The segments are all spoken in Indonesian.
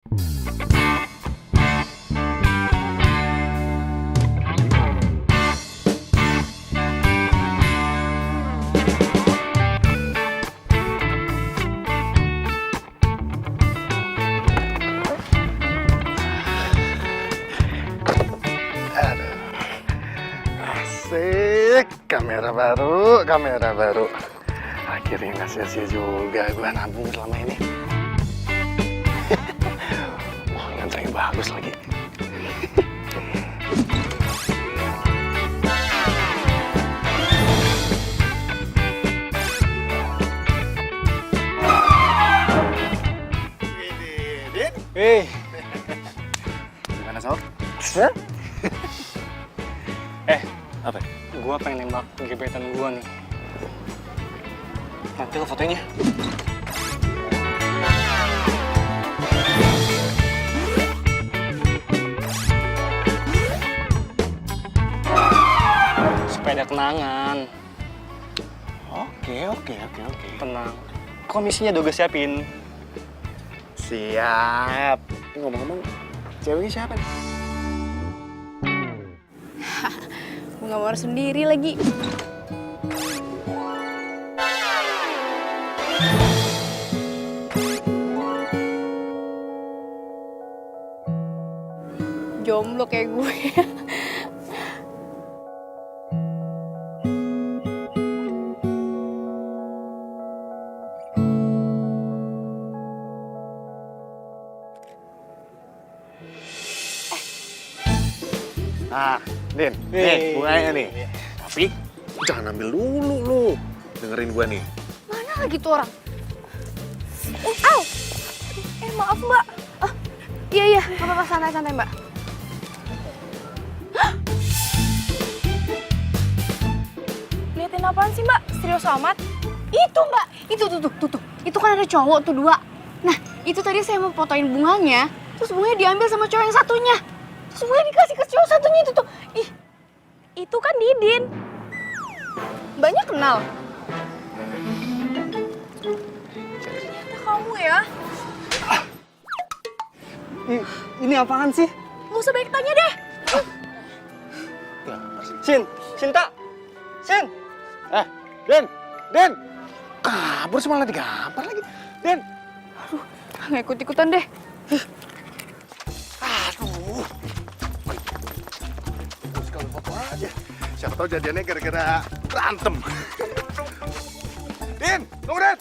Asik, kamera baru. Akhirnya nggak sia-sia juga gue nabung selama ini. Wah, lensa yang bagus lagi. Hei, Gimana, Sob? apa? Gua pengen nembak gebetan gua nih. Nanti lo fotonya. Supaya ada kenangan. Oke. Tenang. Komisinya udah gue siapin. Siap. Ngomong-ngomong, ceweknya siapa nih? Bunga mawar sendiri lagi. Jomblo kayak gue. Nah, Din, nih bunganya nih. Tapi jangan ambil dulu lu. Dengerin gua nih. Mana lagi tuh orang? Au! Maaf mbak. Iya, nggak apa-apa, santai mbak. Hah? Liatin apaan sih mbak? Serius amat? Itu mbak, itu tuh. Itu kan ada cowok tuh 2. Nah, itu tadi saya mau fotoin bunganya, terus bunganya diambil sama cowok yang satunya. Terus bunganya dikasih ke cowok satunya itu tuh. Ih, itu kan Didin. Mbaknya kenal? Ternyata kamu ya. Ini apaan sih? Nggak usah banyak tanya deh. Cinta. Din! Kabur sih malah digampar lagi. Din! Nggak ikut-ikutan deh. Aduh. Terus kalau foto aja. Siapa tahu jadiannya gara-gara berantem. Din! Tunggu, Din!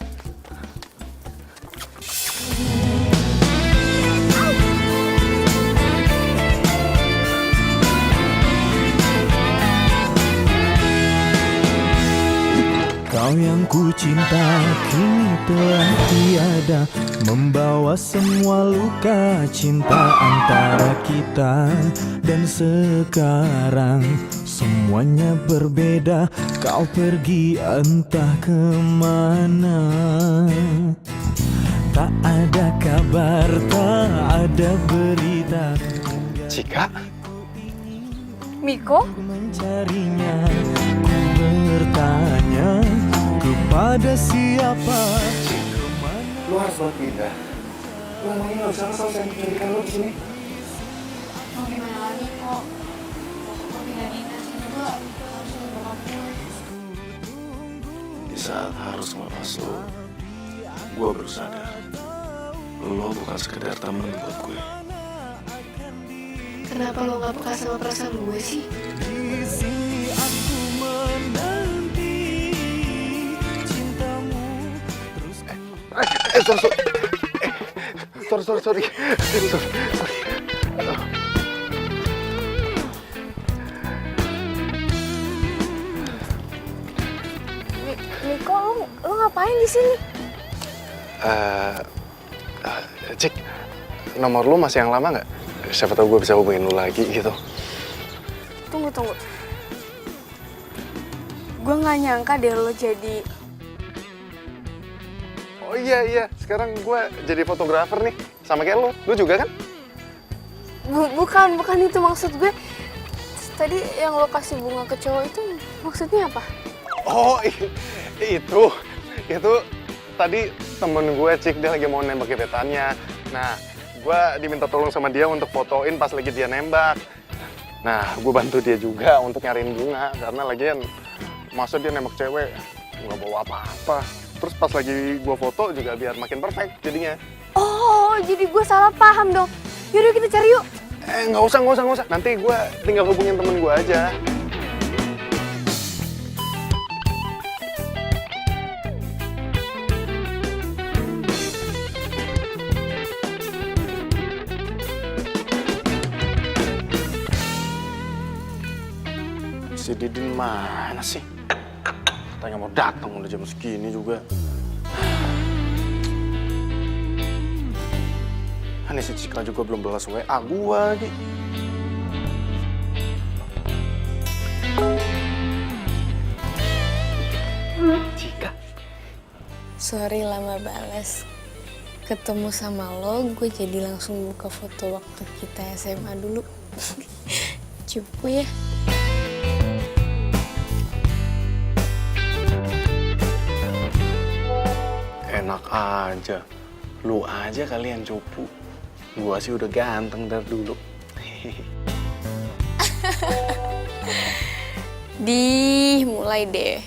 Kau yang ku cinta kini telah tiada, membawa semua luka cinta antara kita. Dan sekarang semuanya berbeda, kau pergi entah kemana. Tak ada kabar, tak ada berita. Cika? Miko? Ku mencarinya, ku bertanya kepada siapa. Lu harus buat pindah. Lu emangnya nggak usah kesal saya pendidikan lu di sini. Mau gimana lagi kok? Kok pindah dinas juga harus bokap gue. Di saat harus melepas lu, gue baru sadar. Lu bukan sekedar temen buat gue. Kenapa lo nggak peka sama perasaan gue sih? Di sini aku menanti cintamu terus. Sorry. Miko, lo ngapain di sini? Cik, nomor lu masih yang lama nggak? Siapa tahu gue bisa hubungin lu lagi gitu. Tunggu. Gue nggak nyangka deh lo jadi... Oh iya, sekarang gue jadi fotografer nih. Sama kayak lu. Lu juga kan? Bukan itu maksud gue. Tadi yang lo kasih bunga ke cowok itu maksudnya apa? Oh, itu tadi temen gue, Cik, dia lagi mau nembak gebetannya. Nah, gue diminta tolong sama dia untuk fotoin pas lagi dia nembak. Nah, gue bantu dia juga untuk nyariin bunga, karena lagian masa dia nembak cewek, nggak bawa apa-apa. Terus pas lagi gue foto juga biar makin perfect jadinya. Oh, jadi gue salah paham dong. Yaudah kita cari yuk. Nggak usah. Nanti gue tinggal hubungin temen gue aja. Si Didin mana sih? Katanya mau datang udah jam segini juga. Ini si Cika juga belum balas WA gua lagi. Cika? Sorry lama balas. Ketemu sama lo, gue jadi langsung buka foto waktu kita SMA dulu. Cupu ya. Enak aja. Lu aja kalian cupu. Gua sih udah ganteng dari dulu. Mulai deh.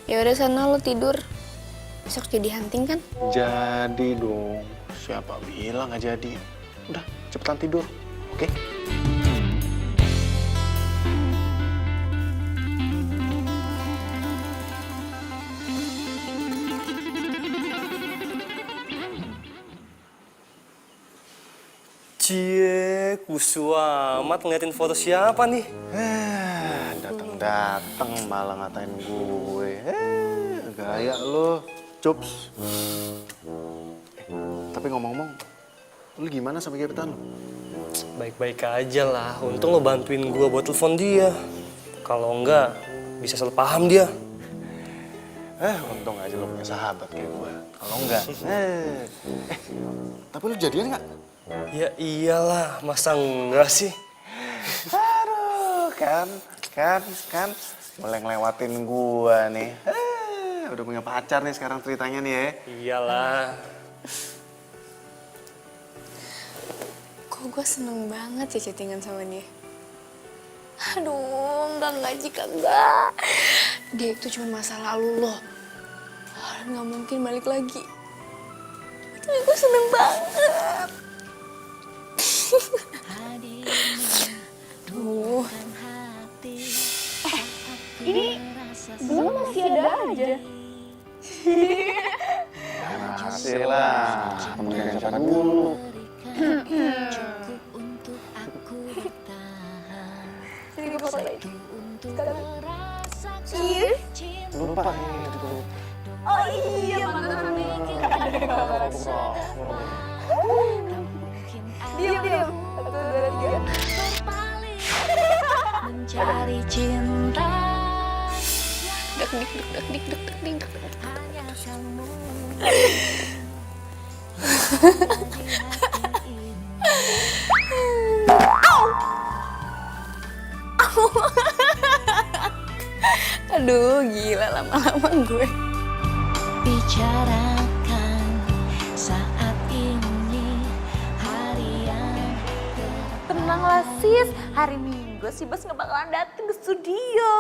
Ya udah sana lo tidur. Besok jadi hunting kan? Jadi dong. Siapa bilang nggak jadi? Udah, cepetan tidur. Oke? Cie, kusu amat ngeliatin foto siapa nih? Dateng malah ngatain gue. Gaya lo, Cups. Tapi ngomong-ngomong, lu gimana sama gebetan lo? Baik-baik aja lah, untung lo bantuin gue buat telepon dia. Kalau enggak, bisa salah paham dia. Untung aja lo punya sahabat kayak gue. Kalau enggak, tapi lu jadian nggak? Ya iyalah, masa enggak sih? Aduh, kan, mulai ngelewatin gua nih. Udah punya pacar nih sekarang ceritanya nih ya. Iyalah. Kok gue seneng banget ya chattingan sama dia. Aduh, enggak Jika, enggak. Dia itu cuma masa lalu loh. Nggak mungkin balik lagi. Tapi gue seneng banget. Tuh. Ini belum masih ada aja. Masih lah, temen siapa dulu. Sini gue foto lagi. Sekarang. Cheers. Lupa. Oh iya, mantan. Diam. 1, 2, 3. Mencari cinta. Dik. Hanya kamu. Aduh, gila lama-lama gue. Bicarakan saat ini hari yang Tenanglah sis, hari Minggu si Bos nggak bakalan dateng ke studio.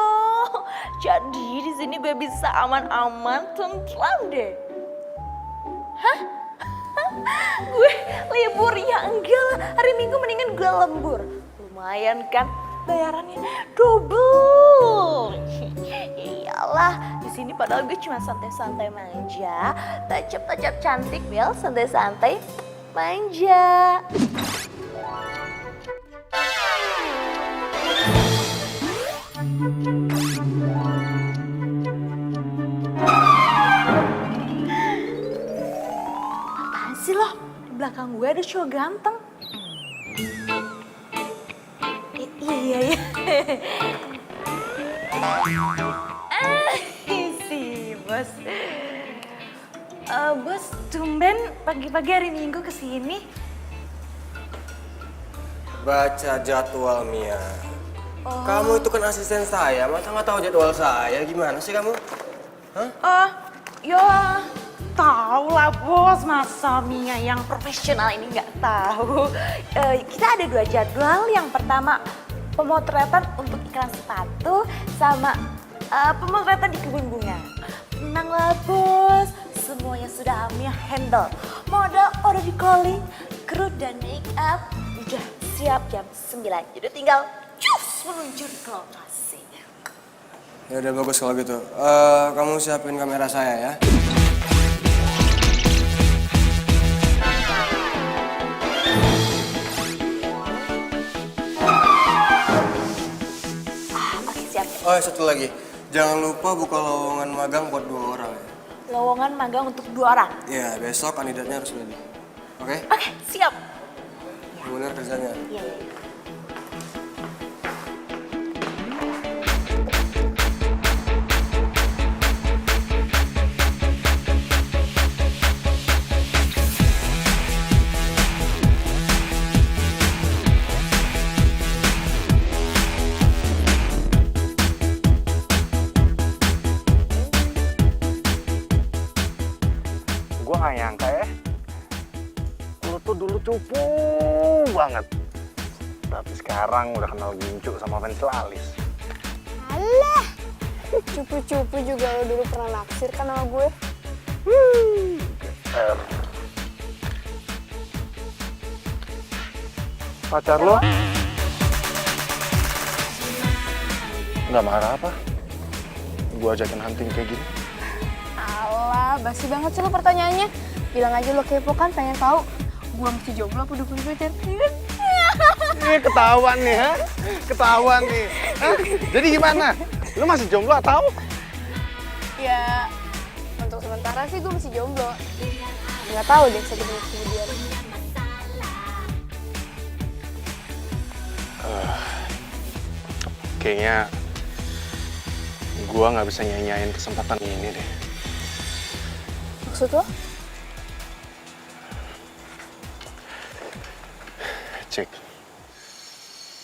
Jadi di sini gue bisa aman-aman, tentram deh. Hah? Gue libur ya enggak lah, hari Minggu mendingan gue lembur. Lumayan kan, bayarannya double. Iyalah, di sini padahal gue cuma santai-santai manja, tacap-tacap cantik Bel, santai-santai manja. Apaan sih lo? Di belakang gue ada cowok ganteng. Iya ya. Si Bos. Bos, tumben pagi-pagi hari Minggu kesini. Baca jadwal Mia. Kamu itu kan asisten saya, masa nggak tahu jadwal saya? Gimana sih kamu? Hah? Ya Tahu lah bos, masa Mia yang profesional ini nggak tahu. Kita ada 2 jadwal. Yang pertama pemotretan untuk iklan sepatu sama pemotretan di kebun bunga. Tenang lah bos, semuanya sudah Mia handle. Model udah di calling, kru dan make up udah siap jam 9. Jadi tinggal cus meluncur ke lokasi. Ya udah bagus kalau gitu. Kamu siapin kamera saya ya. Oke siap. Oh, satu lagi. Jangan lupa buka lowongan magang buat 2 orang ya. Lowongan magang untuk 2 orang. Iya, besok kandidatnya harus ready. Oke? Oke, siap. Bener kerjanya. Iya. Gue gak nyangka ya, lu tuh dulu cupu banget. Tapi sekarang udah kenal gincu sama fans Lalis. Alah, cupu-cupu juga lo dulu pernah naksir kan sama gue. Pacar lo? Nggak marah apa? Gue ajakin hunting kayak gini. Alah, basi banget sih lo pertanyaannya. Bilang aja lo kepo kan, pengen tahu gue mesti jomblo apa udah punya pacar. Ini ketahuan nih, ha? Ketahuan nih. Hah? Jadi gimana? Lu masih jomblo atau? Ya, untuk sementara sih gue masih jomblo. Nggak tahu deh 1 menit kemudian. Kayaknya gue nggak bisa nyanyain kesempatan ini deh. Maksud lo? Cik,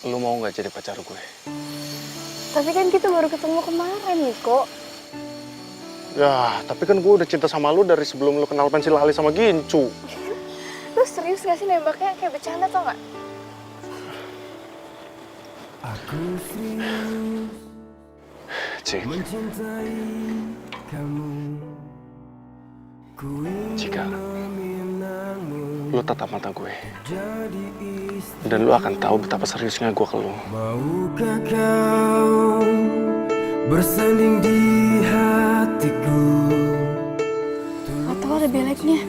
lu mau nggak jadi pacar gue? Tapi kan kita baru ketemu kemarin, Niko. Ya, tapi kan gue udah cinta sama lu dari sebelum lu kenal pensil alis sama gincu. Lu serius gak sih nembaknya kayak bercanda tau gak? Aku serius Cik, mencintai kamu. Ku jika ingin meminangmu lu tatap mata gue, jadi istri. dan lu akan tahu betapa seriusnya gue ke lu. Maukah kau bersanding di hatiku? Atau ada beleknya?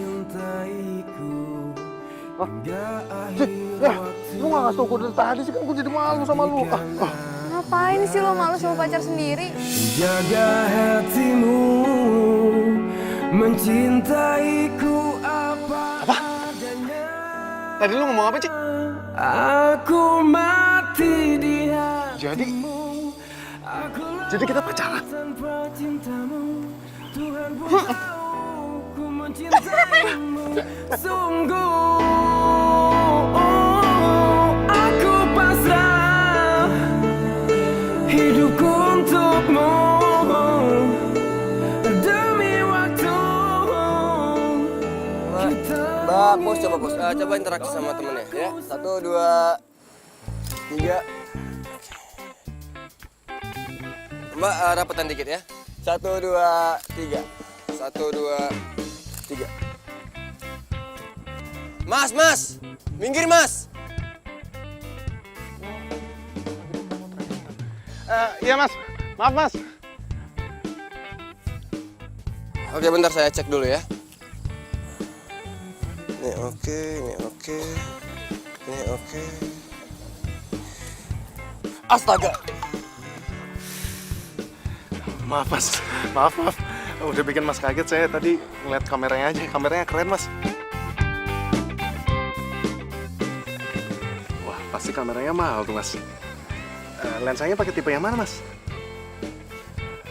Cik, ya, lu nggak ngasih tau gue dari tadi sih, kan gue jadi malu sama lu. Ngapain sih lo malu sama pacar sendiri? Jaga hatimu, mencintaiku apa adanya. Tadi lu ngomong apa, Cik? Aku mati di Jadi, hatimu. jadi kita pacaran? Tanpa cintamu, Tuhan pun tahu ku mencintaimu sungguh. Aku pasrah hidupku untukmu demi waktu. Bagus, coba bos. Coba interaksi sama temennya ya. 1, 2, 3. Mbak, rapetan dikit ya. 1, 2, 3. 1, 2, 3. Mas! Minggir, Mas! Iya, Mas. Maaf, Mas. Oke, bentar saya cek dulu ya. Ini oke, ini oke. Ini oke. Astaga! Maaf, Mas. Maaf. Udah bikin Mas kaget. Saya tadi ngeliat kameranya aja. Kameranya keren, Mas. Wah, pasti kameranya mahal tuh, Mas. Lensanya pakai tipe yang mana, Mas?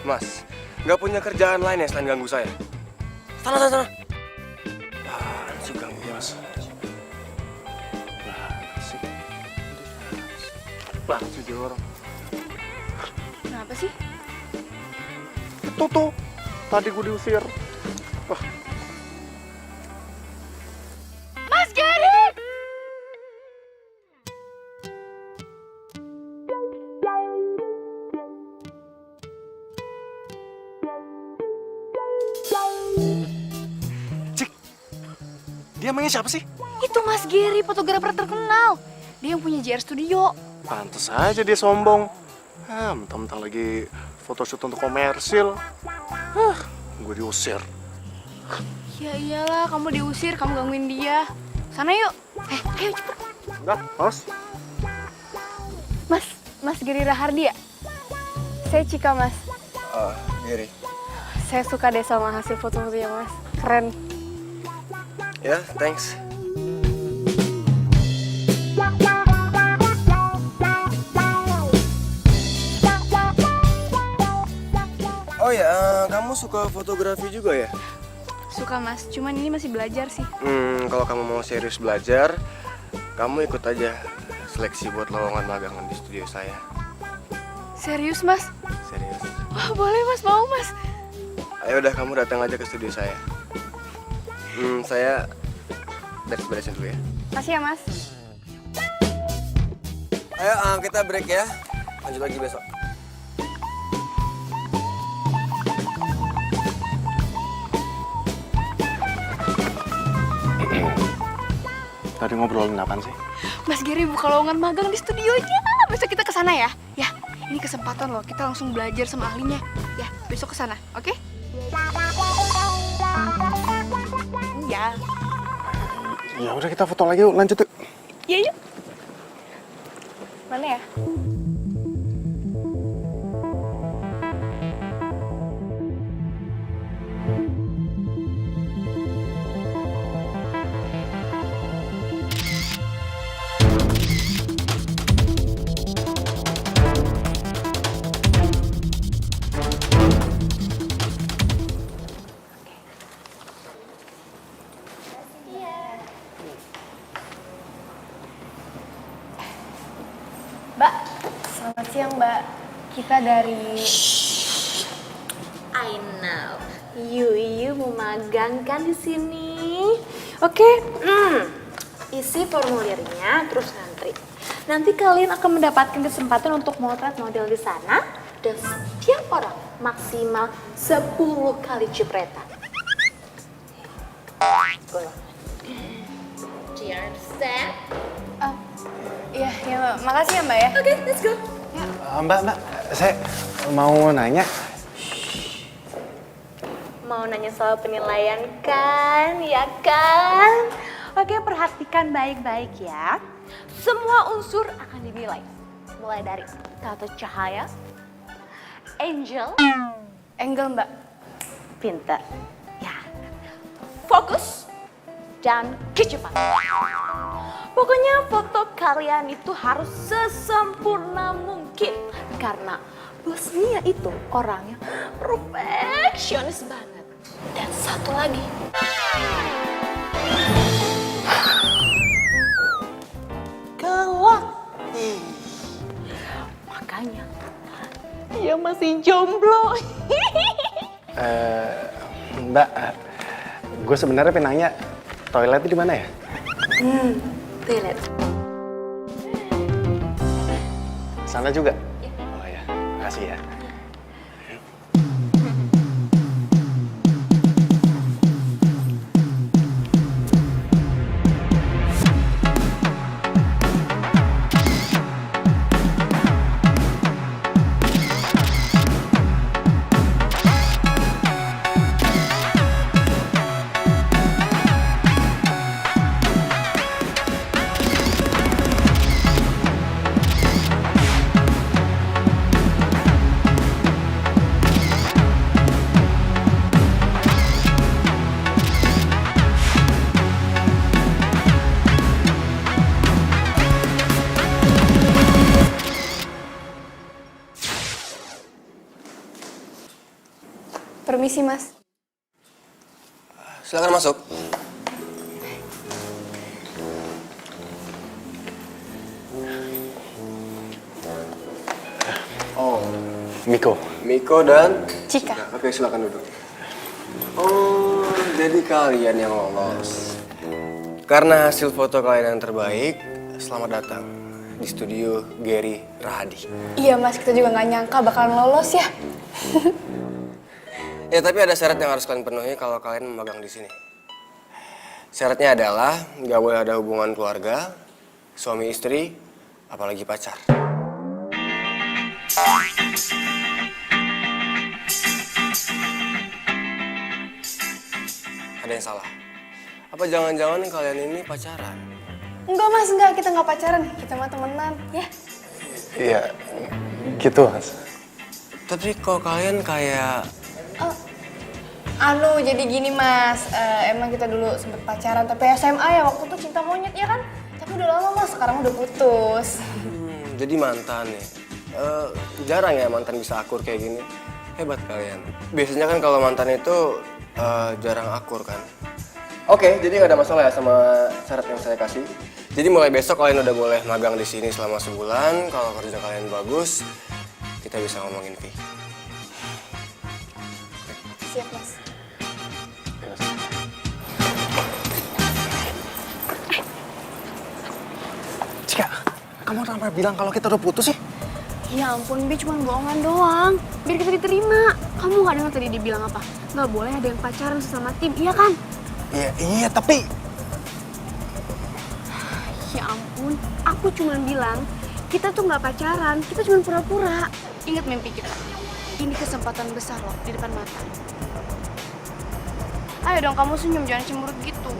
Mas, nggak punya kerjaan lain ya selain ganggu saya? Sana. Apaan sih ganggu, Mas? Banget sih dia orang. Kenapa sih? Tuh. Tadi gue diusir. Wah, emangnya siapa sih? Itu Mas Gary, fotografer terkenal. Dia yang punya JR Studio. Pantes aja dia sombong. Mentang-mentang lagi photoshoot untuk komersil. Gue diusir. Ya iyalah, kamu diusir, kamu gangguin dia. Sana yuk. Ayo cepet. Enggak, Mas. Mas Gary Rahardi ya? Saya Cika, Mas. Gary. Saya suka deh sama hasil foto-fotonya, Mas. Keren. Ya, thanks. Oh ya, kamu suka fotografi juga ya? Suka, Mas. Cuman ini masih belajar sih. Kalau kamu mau serius belajar, kamu ikut aja seleksi buat lowongan magangan di studio saya. Serius, Mas? Serius. Wah, boleh, Mas. Mau, Mas. Ayo udah, kamu datang aja ke studio saya. Saya beres-beresin dulu ya. Makasih ya, Mas. Ayo, kita break ya. Lanjut lagi besok. Tadi ngobrolin apaan sih? Mas Gary buka lowongan magang di studionya. Besok kita ke sana ya. Ya, ini kesempatan loh. Kita langsung belajar sama ahlinya. Ya, besok ke sana, oke? Ya. Ya udah, kita foto lagi yuk, lanjut yuk. Ya, yuk. Mana ya? Mbak, selamat siang Mbak. Kita dari... I know. You mau magang kan di sini? Oke. Isi formulirnya terus ngantri. Nanti kalian akan mendapatkan kesempatan untuk motret model di sana dan setiap orang maksimal 10 kali cipratan. Do you understand? Iya, Mbak. Makasih ya Mbak ya. Oke, let's go. Mbak, saya mau nanya. Mau nanya soal penilaian kan, ya kan? Oke, perhatikan baik-baik ya. Semua unsur akan dinilai. Mulai dari tata cahaya, angle, Mbak. pinter, ya, fokus, dan kecepatan. Pokoknya foto kalian itu harus sesempurna mungkin. Karena Bos Mia itu orangnya perfeksionis banget. Dan satu lagi. Galak. Makanya dia masih jomblo. Mbak, gue sebenarnya pengen nanya, toiletnya di mana ya? Toilet. Sana juga? Oh ya, makasih ya. Permisi, Mas. Silakan masuk. Oh, Miko dan Cika. Oke, silakan duduk. Oh, jadi kalian yang lolos. Karena hasil foto kalian yang terbaik, selamat datang di studio Gary Rahadi. Iya, Mas. Kita juga nggak nyangka bakalan lolos ya. Ya, tapi ada syarat yang harus kalian penuhi kalau kalian magang di sini. Syaratnya adalah nggak boleh ada hubungan keluarga, suami istri, apalagi pacar. Ada yang salah? Apa jangan-jangan kalian ini pacaran? Enggak mas, enggak, kita nggak pacaran, kita mah temenan, ya. Iya, gitu Mas. Tapi kok kalian kayak... Jadi gini mas, emang kita dulu sempet pacaran, tapi SMA ya, waktu itu cinta monyet ya kan? Tapi udah lama mas, sekarang udah putus. Jadi mantan ya? Jarang ya mantan bisa akur kayak gini. Hebat kalian. Biasanya kan kalau mantan itu jarang akur kan. Oke, jadi nggak ada masalah ya sama syarat yang saya kasih. Jadi mulai besok kalian udah boleh magang di sini selama sebulan. Kalau kerja kalian bagus, kita bisa ngomongin fee. Siap mas. Cika, kamu kenapa bilang kalau kita udah putus sih? Ya ampun, Bi, cuma bohongan doang. Biar kita diterima. Kamu nggak dengar tadi dia bilang apa? Nggak boleh ada yang pacaran sesama tim, iya kan? Iya, tapi... Ya ampun, aku cuma bilang kita tuh nggak pacaran, kita cuma pura-pura. Ingat mimpi kita. Ini kesempatan besar loh di depan mata. Ayo dong kamu senyum, jangan cemberut gitu.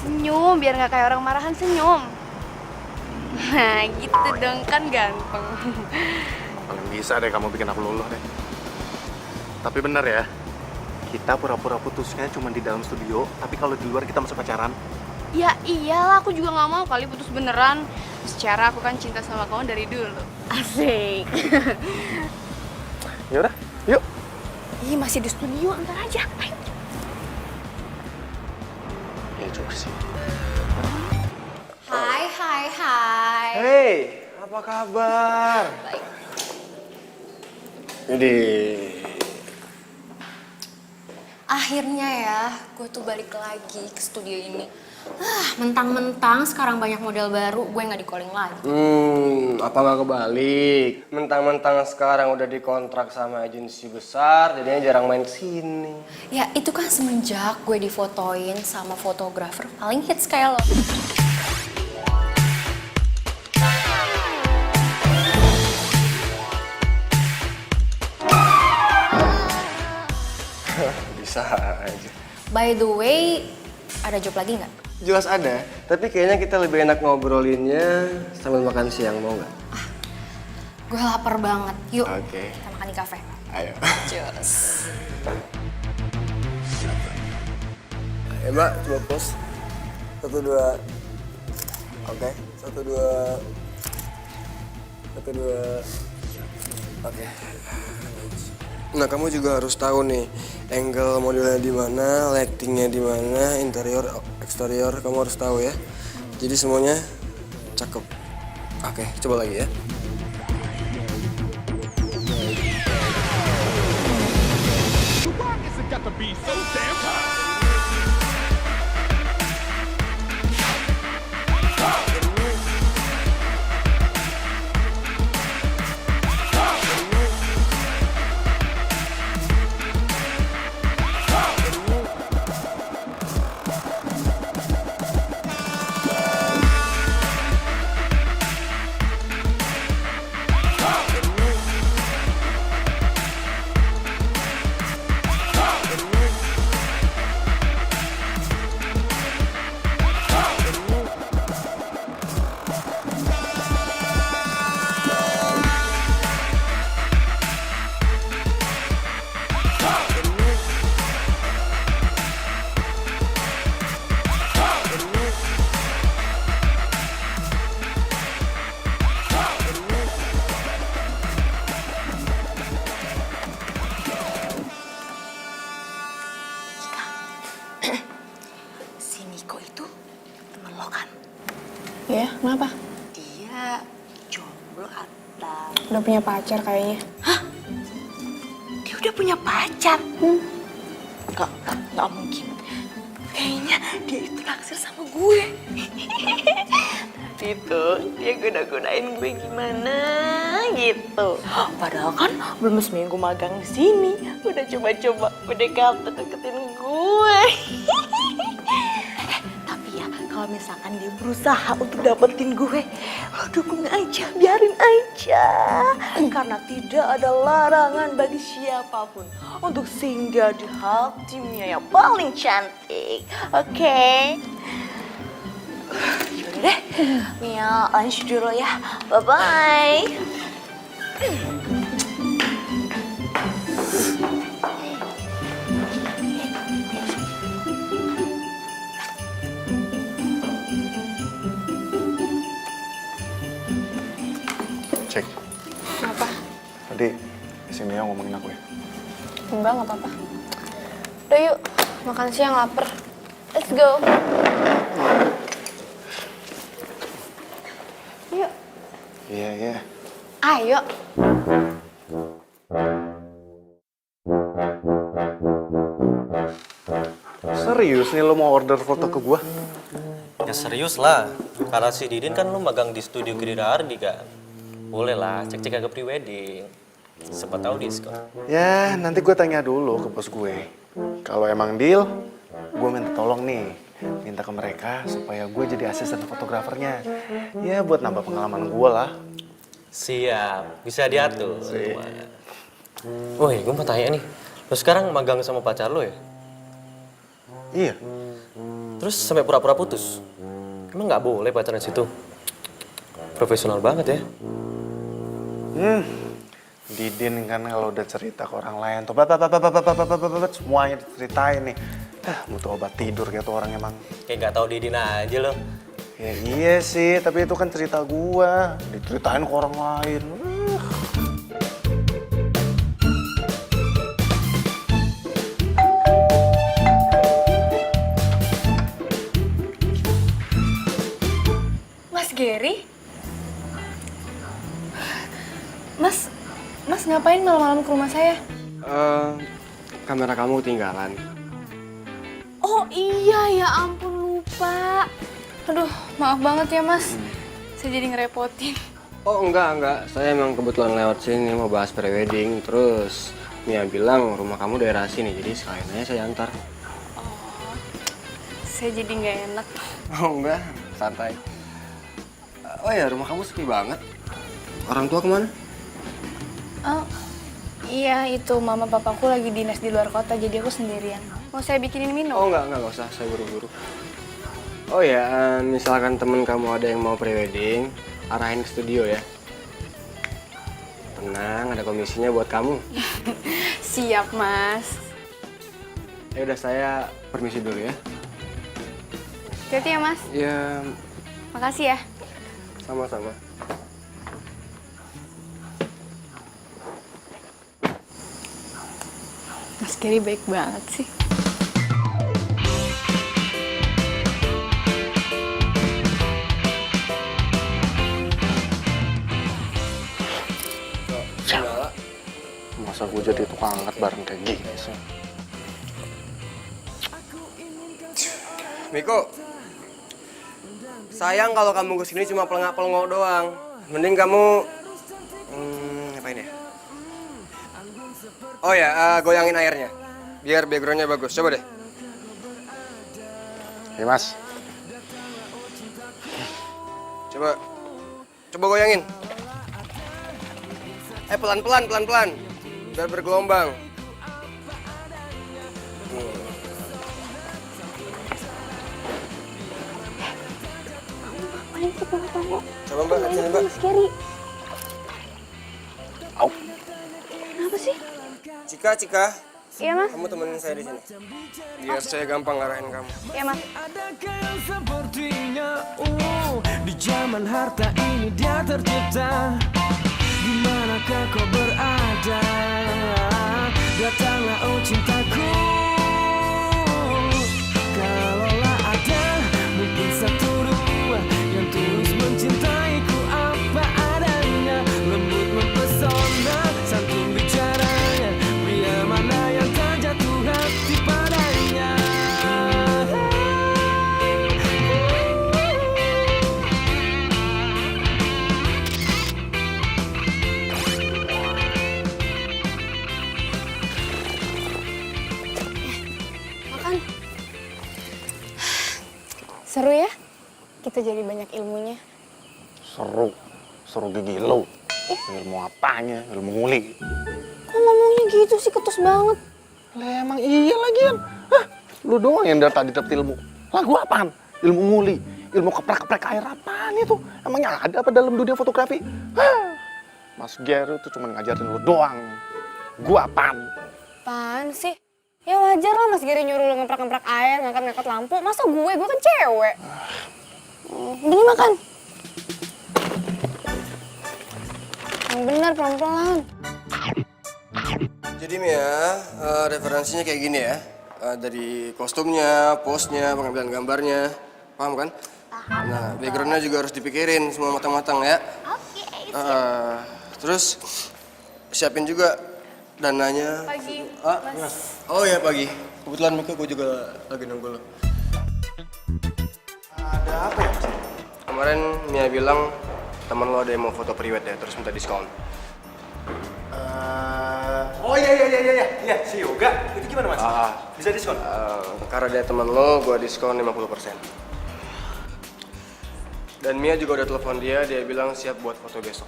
Senyum, biar nggak kayak orang marahan, senyum. Nah gitu dong, kan ganteng. Paling bisa deh kamu bikin aku luluh deh. Tapi bener ya, kita pura-pura putusnya cuma di dalam studio, tapi kalau di luar kita masih pacaran. Ya iyalah, aku juga nggak mau kali putus beneran. Secara aku kan cinta sama kamu dari dulu. Asik. Ya udah, yuk. Ih, masih di studio, antar aja. Ayo. Ya juga sih. Hai. Hey, apa kabar? Baik. Jadi... Akhirnya ya, gue tuh balik lagi ke studio ini. Mentang-mentang sekarang banyak model baru, gue nggak di-calling lagi. Apa nggak kebalik? Mentang-mentang sekarang udah dikontrak sama agensi besar, jadinya jarang main kesini. Ya itu kan semenjak gue difotoin sama fotografer paling hits kayak lo. Bisa aja. By the way, ada job lagi nggak? Jelas ada, tapi kayaknya kita lebih enak ngobrolinnya sambil makan siang, mau nggak? Gue lapar banget. Yuk, Oke. kita makan di kafe. Ayo. Cheers. Ayo mbak, coba pose. 1, 2. Oke, 1, 2. 1, 2. Oke. Nah, kamu juga harus tahu nih, angle modelnya di mana, lightingnya di mana, interior, eksterior, kamu harus tahu ya. Jadi semuanya cakep. Oke, coba lagi ya. Ya, kenapa? Dia jomblo atau... Udah punya pacar kayaknya. Hah? Dia udah punya pacar? Nggak mungkin. Kayaknya dia itu naksir sama gue. Tapi itu dia goda-godain gue gimana gitu. Padahal kan belum seminggu magang di sini. Udah coba-coba PDKT deketin gue. gue. Tapi ya kalau misalkan dia berusaha untuk dapetin gue, lo dukung aja, biarin aja. Karena tidak ada larangan bagi siapapun untuk singgah di hatinya yang paling cantik. Oke? Yaudah deh, Mia lanjut dulu ya. Bye-bye. Cek, Apa? tadi si Mia ngomongin aku ya. Enggak, nggak apa-apa. Udah yuk, makan siang lapar. Let's go. Yuk. Iya, iya. Ayo. Serius nih lo mau order foto ke gua? Ya serius lah, karena si Didin kan lu magang di studio Geri Rahardi kan. Boleh lah, cek-cek ke pre-wedding. Siapa tahu diskon. Ya, nanti gue tanya dulu ke bos gue. Kalau emang deal, gue minta tolong nih. Minta ke mereka supaya gue jadi asisten fotografernya. Ya, buat nambah pengalaman gue lah. Siap, bisa diatur. Woi, gue mau tanya nih. Lu sekarang magang sama pacar lu ya? Iya. Terus sampai pura-pura putus? Emang nggak boleh pacaran situ? Profesional banget ya. Didin kan kalau udah cerita ke orang lain tuh, semuanya diceritain nih. Butuh obat tidur gitu orang emang. Kayak nggak tahu Didin aja lo. Ya iya sih, tapi itu kan cerita gua. Diceritain ke orang lain. Mas Gary? Mas ngapain malam-malam ke rumah saya? Kamera kamu ketinggalan. Oh iya, ya ampun lupa. Aduh, maaf banget ya mas. Saya jadi ngerepotin. Oh enggak. Saya emang kebetulan lewat sini mau bahas prewedding. Terus Mia bilang rumah kamu daerah sini, jadi sekalian aja saya antar. Oh, saya jadi nggak enak. Oh enggak, santai. Oh ya, rumah kamu sepi banget. Orang tua kemana? Oh, iya itu mama papaku lagi dinas di luar kota, jadi aku sendirian. Mau saya bikinin minum? Oh enggak usah, saya buru-buru. Oh ya, misalkan temen kamu ada yang mau prewedding, arahin ke studio ya. Tenang, ada komisinya buat kamu. Siap mas. Ya udah, saya permisi dulu ya. Hati-hati ya mas. Ya, Makasih ya. sama-sama. Mas Gary baik banget sih. Masa gue jadi tukang angkat bareng kayak gini sih? Miko, sayang kalau kamu kesini cuma pelengak-pelengok doang. Mending kamu ngapain ya? Oh ya, goyangin airnya, biar backgroundnya bagus. Coba deh. Ya mas. Coba goyangin. Pelan-pelan, biar bergelombang. Ngapain sih bawa-bawa? Coba mbak, sini mbak. Mas Gary. Au. Kenapa sih? Cika, Iya mas. kamu temenin saya di sini. Biar saya gampang ngarahin kamu. Iya mas. Adakah yang sepertinya di zaman harta ini dia tercipta? Di manakah kau berada? Datanglah oh cintaku. Kalaulah ada mungkin satu dua yang tulus mencintaiku apa adanya, lembut mempesona, santun bicaranya, pria mana yang tak jatuh hati padanya. Seru ya? Kita jadi banyak ilmunya. Seru gigi lo. Ilmu apanya? Ilmu nguli. Kok ngomongnya gitu sih, ketus banget. Lah emang iya lagian. Hah, lu doang yang dari tadi dapet ilmu. Lah gua apaan? Ilmu nguli, ilmu keprek-keprek air apaan itu? Emangnya ada apa dalam dunia fotografi? Hah, Mas Gary tuh cuma ngajarin lu doang. Gua apaan? Apaan sih? Ya wajar lah Mas Gary nyuruh lo ngeprak-ngeprak air, ngangkat-ngangkat lampu. Masa gue kan cewek. Gini makan. Yang benar pelan-pelan. Jadi Mia, referensinya kayak gini ya. Dari kostumnya, pose-nya, pengambilan gambarnya. Paham kan? Nah, background-nya juga harus dipikirin semua matang-matang ya. Oke. Terus siapin juga dananya. Pagi, Mas. Oh ya pagi. Kebetulan Mika gue juga lagi nunggu lo. Ada apa ya Mas? Kemarin Mia bilang teman lo ada yang mau foto priwet ya, terus minta diskon. Oh iya, si Yoga. Itu gimana Mas? Bisa diskon? Karena dia teman lo, gue diskon 50%. Dan Mia juga udah telepon dia bilang siap buat foto besok.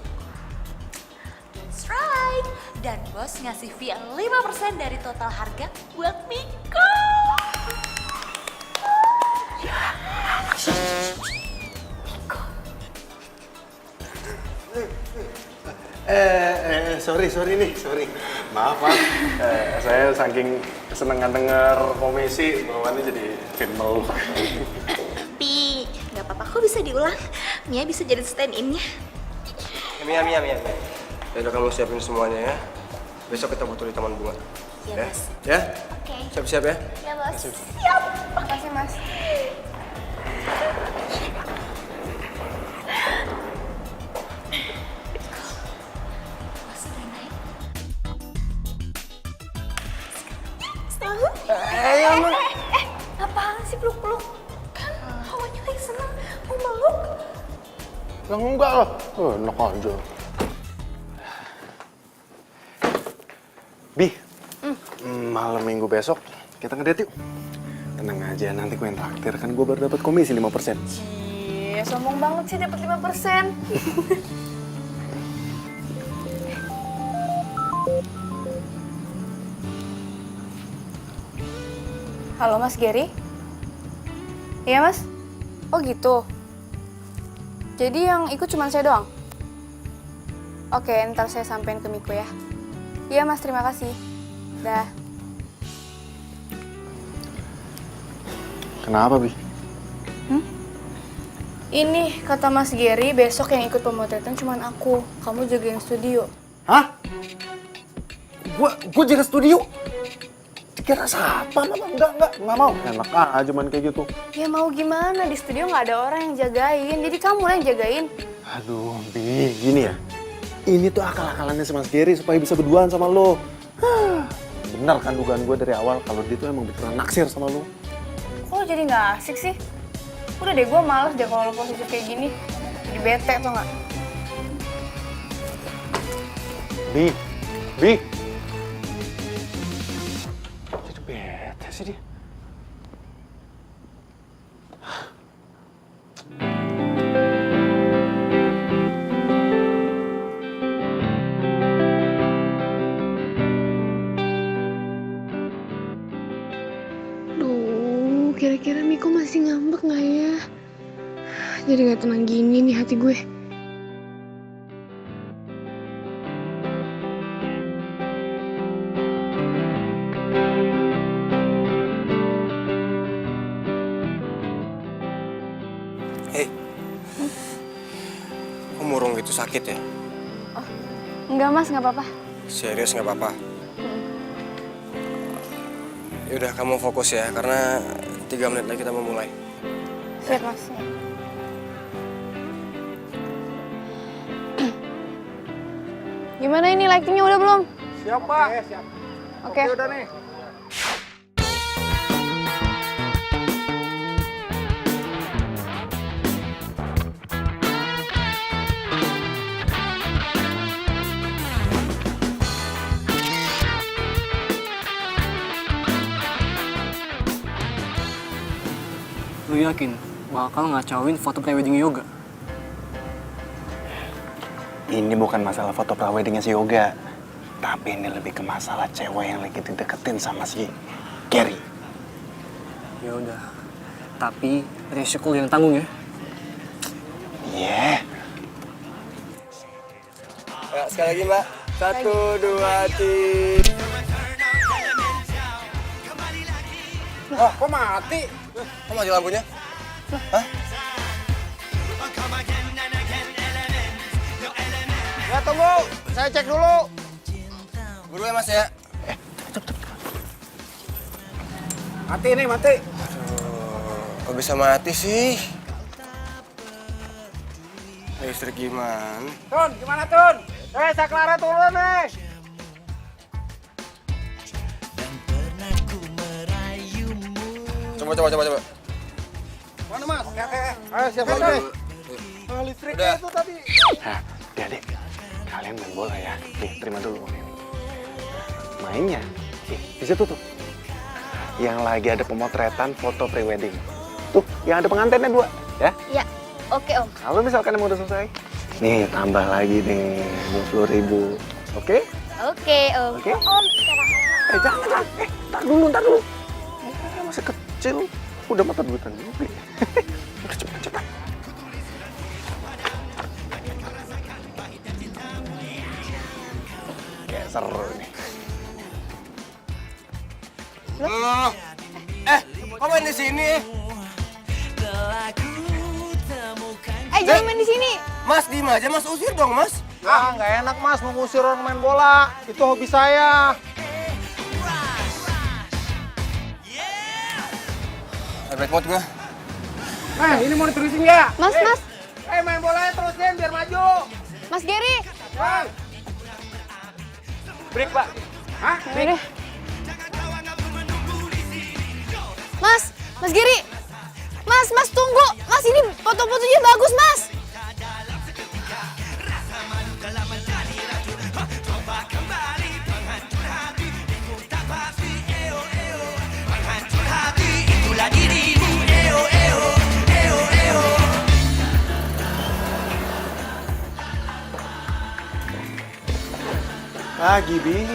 That's right. Dan bos ngasih fee 5% dari total harga buat Miko. Sorry. Maaf, Pak. Saya saking kesenangan denger komisi, bawaannya jadi film. Tapi nggak apa-apa kok bisa diulang. Mia bisa jadi stand-in-nya. Mia. Ya udah kamu siapin semuanya ya. Besok kita butuh di Taman Bunga. Iya, Ya? Mas. Ya? Oke. Siap-siap ya? Ya, Bos. Makasih Mas. Apaan sih peluk-peluk? Kan hawanya lagi seneng, mau meluk. Yang enggak lah. Enak aja. Bi, malam minggu besok kita ngedate yuk. Tenang aja, nanti gue yang traktir. Kan gue baru dapat komisi 5%. Cie, sombong banget sih dapat 5%. Halo Mas Gary? Iya Mas? Oh gitu? Jadi yang ikut cuma saya doang? Oke, ntar saya sampein ke Miko ya. Iya Mas, terima kasih. Dah. Kenapa, Bi? Ini kata Mas Gary, besok yang ikut pemotretan cuma aku. Kamu jagain studio. Hah? Gue jaga studio? Kira siapa? Enggak mau. Enak aja main kayak gitu. Ya mau gimana, di studio nggak ada orang yang jagain. Jadi kamu lah yang jagain. Aduh, Bi, gini ya. Ini tuh akal-akalannya si Mas Gary supaya bisa berduaan sama lo. Benar kan dugaan gue dari awal kalau dia tuh emang beneran naksir sama lo. Kok lo jadi nggak asik sih? Udah deh, gue males deh kalau lo positif kayak gini. Jadi bete tau nggak? Bi. Jadi bete sih dia. Duh, kira-kira Miko masih ngambek nggak ya? Jadi nggak tenang gini nih hati gue. Hei, kok murung gitu sakit ya? Enggak Mas, nggak apa-apa. Serius nggak apa-apa? Yaudah kamu fokus ya, karena 3 menit lagi kita mau mulai. Siap Mas. Gimana ini lightingnya udah belum? Siap, Pak. Siap. Oke. Udah nih. Lu yakin bakal ngacauin foto prewedding Yoga. Ini bukan masalah foto praweddingnya si Yoga, tapi ini lebih ke masalah cewek yang lagi dideketin sama si Gary. Ya udah, tapi resiko yang tanggung ya. Iya. Ya, sekali lagi Mbak. 1, 2, 3. Oh, kok mati? Kok mati lampunya? Hah? Ya tunggu, saya cek dulu. Buru ya Mas ya. Mati nih, mati. Kok bisa mati sih? Listrik gimana? Tun, gimana Tun? Saya Clara turun nih. Coba. Mana Mas? Ayo siap lagi. Listriknya itu tadi. Nah, adik, kalian main bola ya. Nih, terima dulu ini. Mainnya, di situ tuh. Yang lagi ada pemotretan foto prewedding. Tuh, yang ada pengantinnya 2, ya? Ya, oke Om. Kalau misalkan emang udah selesai, nih tambah lagi nih 20.000, oke? Oke Om. Oke. Om, Jangan. Ntar dulu. Masih kecil, udah mata duitan juga. Cepat. Kayak seru nih. Kok main di sini? jangan main di sini. Mas, diem aja, Mas. Usir dong, Mas. Nggak enak Mas, mengusir orang main bola. Itu hobi saya. Bad mood gue. Ini mau diterusin ya? Mas. Main bolanya terusin biar maju. Mas Gary. Break, Pak. Hah? Break. Mas Gary. Mas tunggu. Mas ini foto-fotonya bagus, Mas. Pagi, Bi,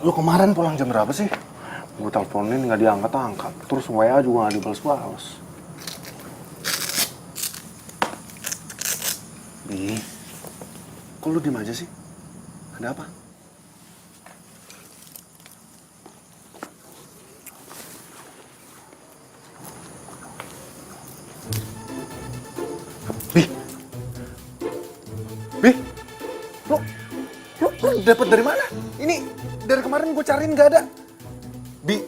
lu kemarin pulang jam berapa sih? Gue teleponin nggak diangkat-angkat, terus WA juga nggak dibales-bales. Bi, kok lu diem aja sih? Ada apa? Lu dapat dari mana? Ini dari kemarin gue cariin nggak ada. Bi,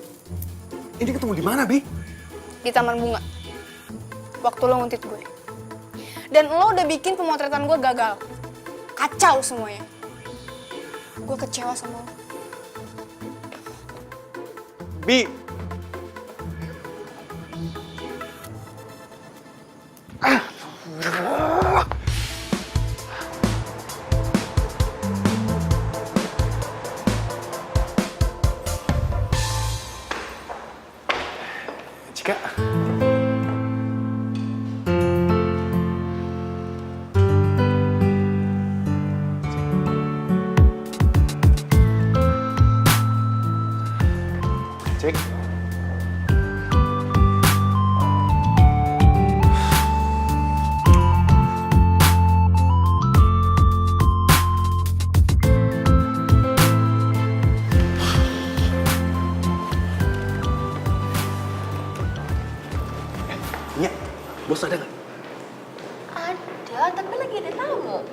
ini ketemu di mana, Bi? Di taman bunga. Waktu lo nguntit gue. Dan lo udah bikin pemotretan gue gagal. Kacau semuanya. Gue kecewa sama lo. Bi. Cika. Cik. Iya, bos ada nggak? Ada, tapi lagi ada tamu.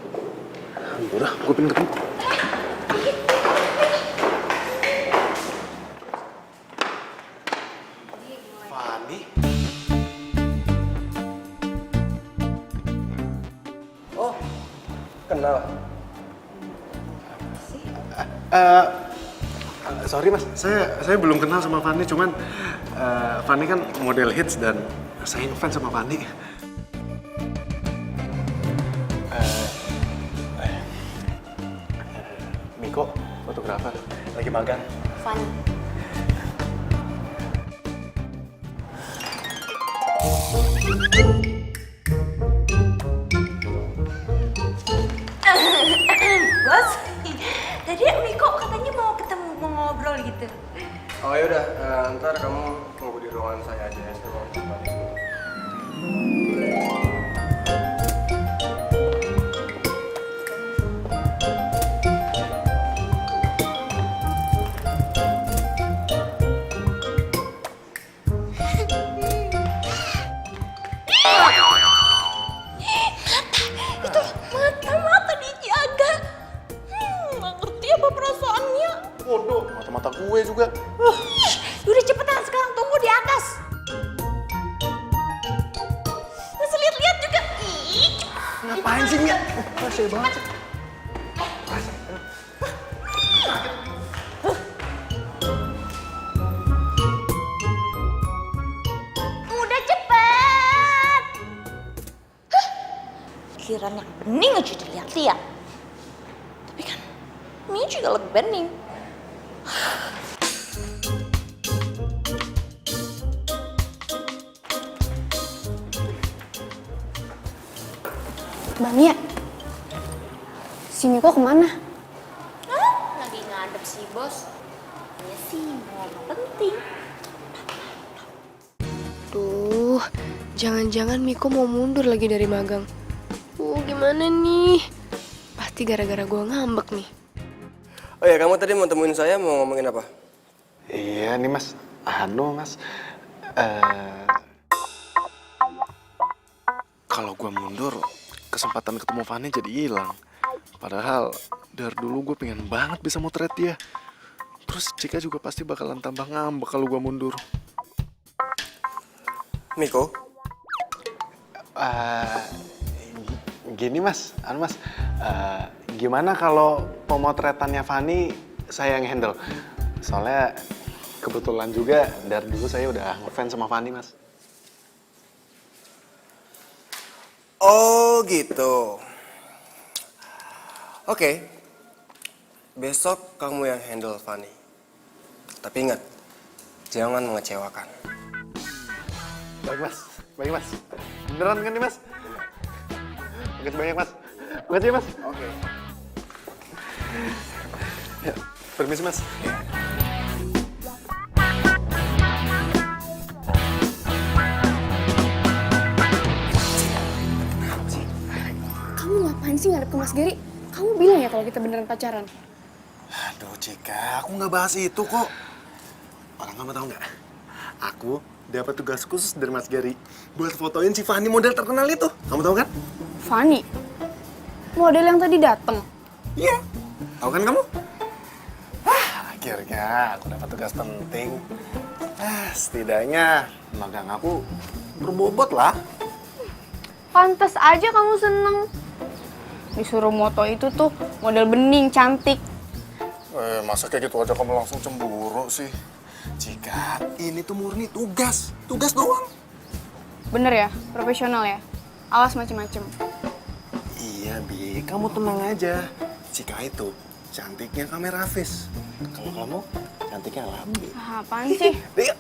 Udah, gue pengen ketemu. Fani? Oh, kenal. Sorry mas, saya belum kenal sama Fani, cuman Fani kan model hits dan saya ngefans sama Fani. Miko, fotografer, lagi magang. Fani. Bos, tadi Miko katanya mau ketemu, mau ngobrol gitu. Oh yaudah, ntar kamu tunggu di ruangan saya aja ya. Saya mau kembali. Mata dijaga. Nggak ngerti apa perasaannya. Bodoh, mata-mata gue juga. Udah cepetan sekarang tunggu di atas. Masih lihat-lihat juga. Ih, Ngapain sih, Mia? Rasanya banget sih. udah cepet. Kiraan yang bening aja dilihat-lihat. Tapi kan ini juga lagi bening. Bang ya, si Miko kemana? Lagi ngadep sih, Bos. Ya sih, ngomong penting. Duh, jangan-jangan Miko mau mundur lagi dari magang. Gimana nih? Pasti gara-gara gue ngambek nih. Oh ya, kamu tadi mau temuin saya mau ngomongin apa? Iya nih mas, mas. Kalau gue mundur, kesempatan ketemu Fanny jadi hilang. Padahal dari dulu gue pengen banget bisa motret dia. Terus Cika juga pasti bakalan tambah ngambek kalau gue mundur. Miko? Gini mas, gimana kalau pemotretannya Fanny saya yang handle? Soalnya kebetulan juga dari dulu saya udah ngefans sama Fanny mas. Oh gitu. Oke. Besok kamu yang handle Fanny. Tapi ingat, jangan mengecewakan. Baik mas. Beneran kan nih mas? Makasih banyak mas. Makasih ya mas. Oke. Ya, permisi mas. Kamu ngapain sih ngadep ke Mas Gary? Kamu bilang ya kalau kita beneran pacaran? Aduh Cika, aku nggak bahas itu kok. Orang kamu tahu nggak? Aku dapat tugas khusus dari Mas Gary buat fotoin si Fanny model terkenal itu. Kamu tahu kan? Fanny? Model yang tadi dateng? Iya. Tahu kan kamu? Akhirnya aku dapat tugas penting. Setidaknya magang aku berbobot lah. Pantes aja kamu seneng. Disuruh moto itu tuh model bening, cantik. Masa kayak gitu aja kamu langsung cemburu sih? Jika ini tuh murni tugas doang. Bener ya, profesional ya. Awas macem-macem. Iya Bi, kamu tenang aja. Jika itu cantiknya kamera face. Kalau kamu cantiknya alami. Apaan sih? Iya.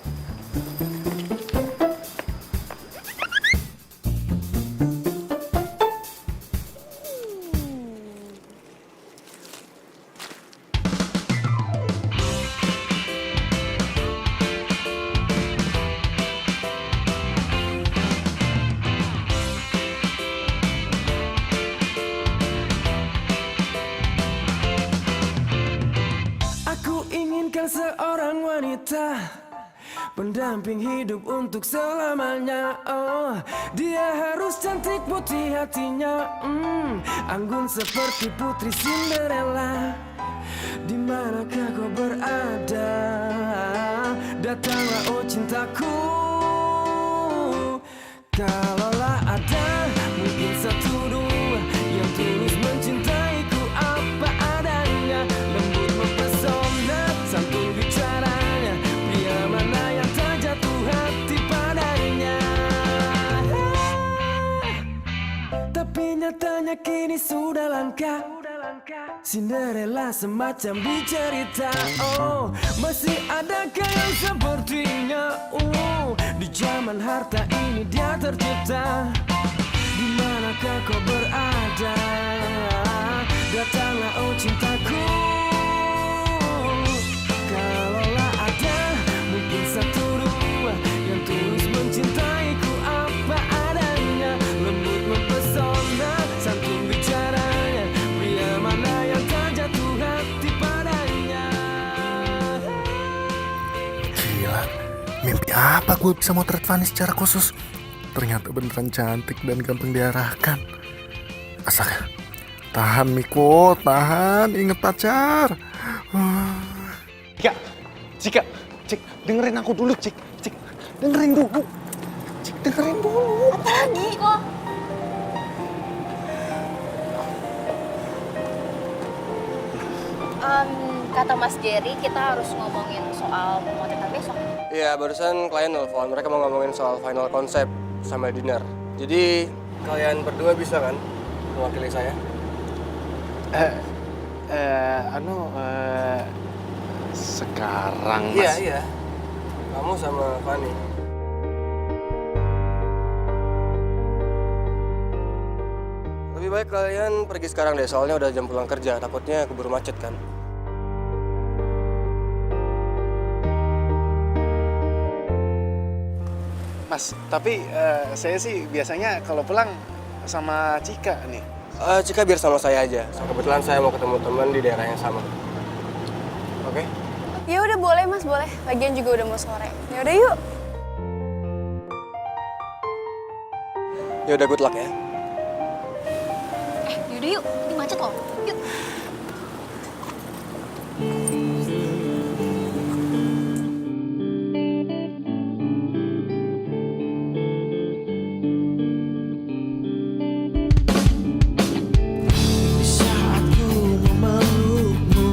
Seorang wanita pendamping hidup untuk selamanya. Oh, dia harus cantik putih hatinya, anggun seperti putri Cinderella. Di manakah kau berada? Datanglah oh cintaku. Kalaulah ada mungkin satu dua yang tulus mencintaiku apa adanya, lembut mempesona santun bicaranya, pria mana yang tak jatuh hati padanya. Tapi nyatanya kini sudah langka. Cinderella semacam di cerita. Oh, masih adakah yang sepertinya? Di zaman harta ini dia tercipta. Di manakah kau berada? Datanglah oh cintaku. Kalaulah ada mungkin satu dua yang tulus mencintaiku apa adanya, lembut mempesona, santun bicaranya, pria mana yang tak jatuh hati padanya. Gila, mimpi apa gue bisa motret Fanny secara khusus? Ternyata beneran cantik dan gampang diarahkan. Astaga, tahan Miko, tahan, inget pacar. Cika, Cik, dengerin aku dulu, Cik, dengerin dulu. Cik, dengerin dulu. Apa lagi kok? Kata Mas Gary, kita harus ngomongin soal pemotretan besok. Iya, barusan klien nelfon. Mereka mau ngomongin soal final konsep sama dinner. Jadi, kalian berdua bisa kan mewakili saya? Sekarang Mas. Iya. Kamu sama Fanny. Lebih baik kalian pergi sekarang deh, soalnya udah jam pulang kerja. Takutnya keburu macet kan. Mas, tapi saya sih biasanya kalau pulang sama Cika nih. Cika biar sama saya aja. Kebetulan saya mau ketemu teman di daerah yang sama. Oke? Ya udah boleh Mas, boleh. Lagian juga udah mau sore. Ya udah yuk. Ya udah, good luck ya. Yaudah yuk, ini macet loh. Yuk. Di saat ku memelukmu,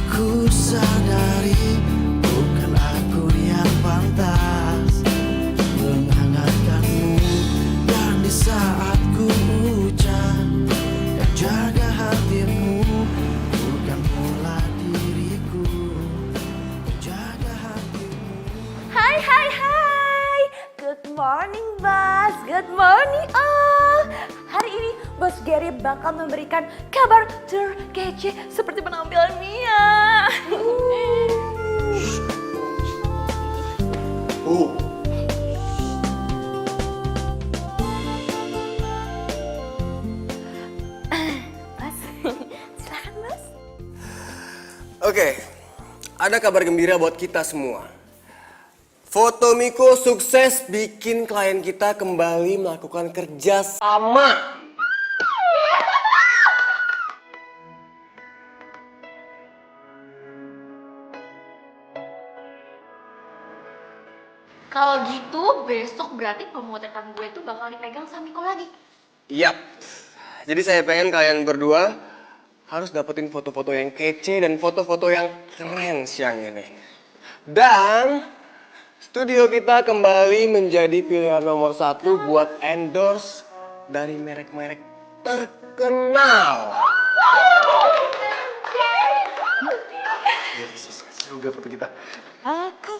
ku sadari bukan aku yang pantas menghangatkanmu. Dan di saat ku ucap dan jaga hatimu, bukan pula diriku jaga hatimu. Hai. Good morning, Bos. Good morning, all. Hari ini Bos Gary bakal memberikan kabar terkece seperti penampilan Mia. Bos, silakan Bos. Oke, ada kabar gembira buat kita semua. Foto Miko sukses bikin klien kita kembali melakukan kerja sama. Kalau gitu, besok berarti pemotretan gue tuh bakal dipegang sama Miko lagi. Yap. Jadi saya pengen kalian berdua harus dapetin foto-foto yang kece dan foto-foto yang keren siang ini. Dan studio kita kembali menjadi pilihan nomor 1 buat endorse dari merek-merek terkenal. Juga foto kita. Aku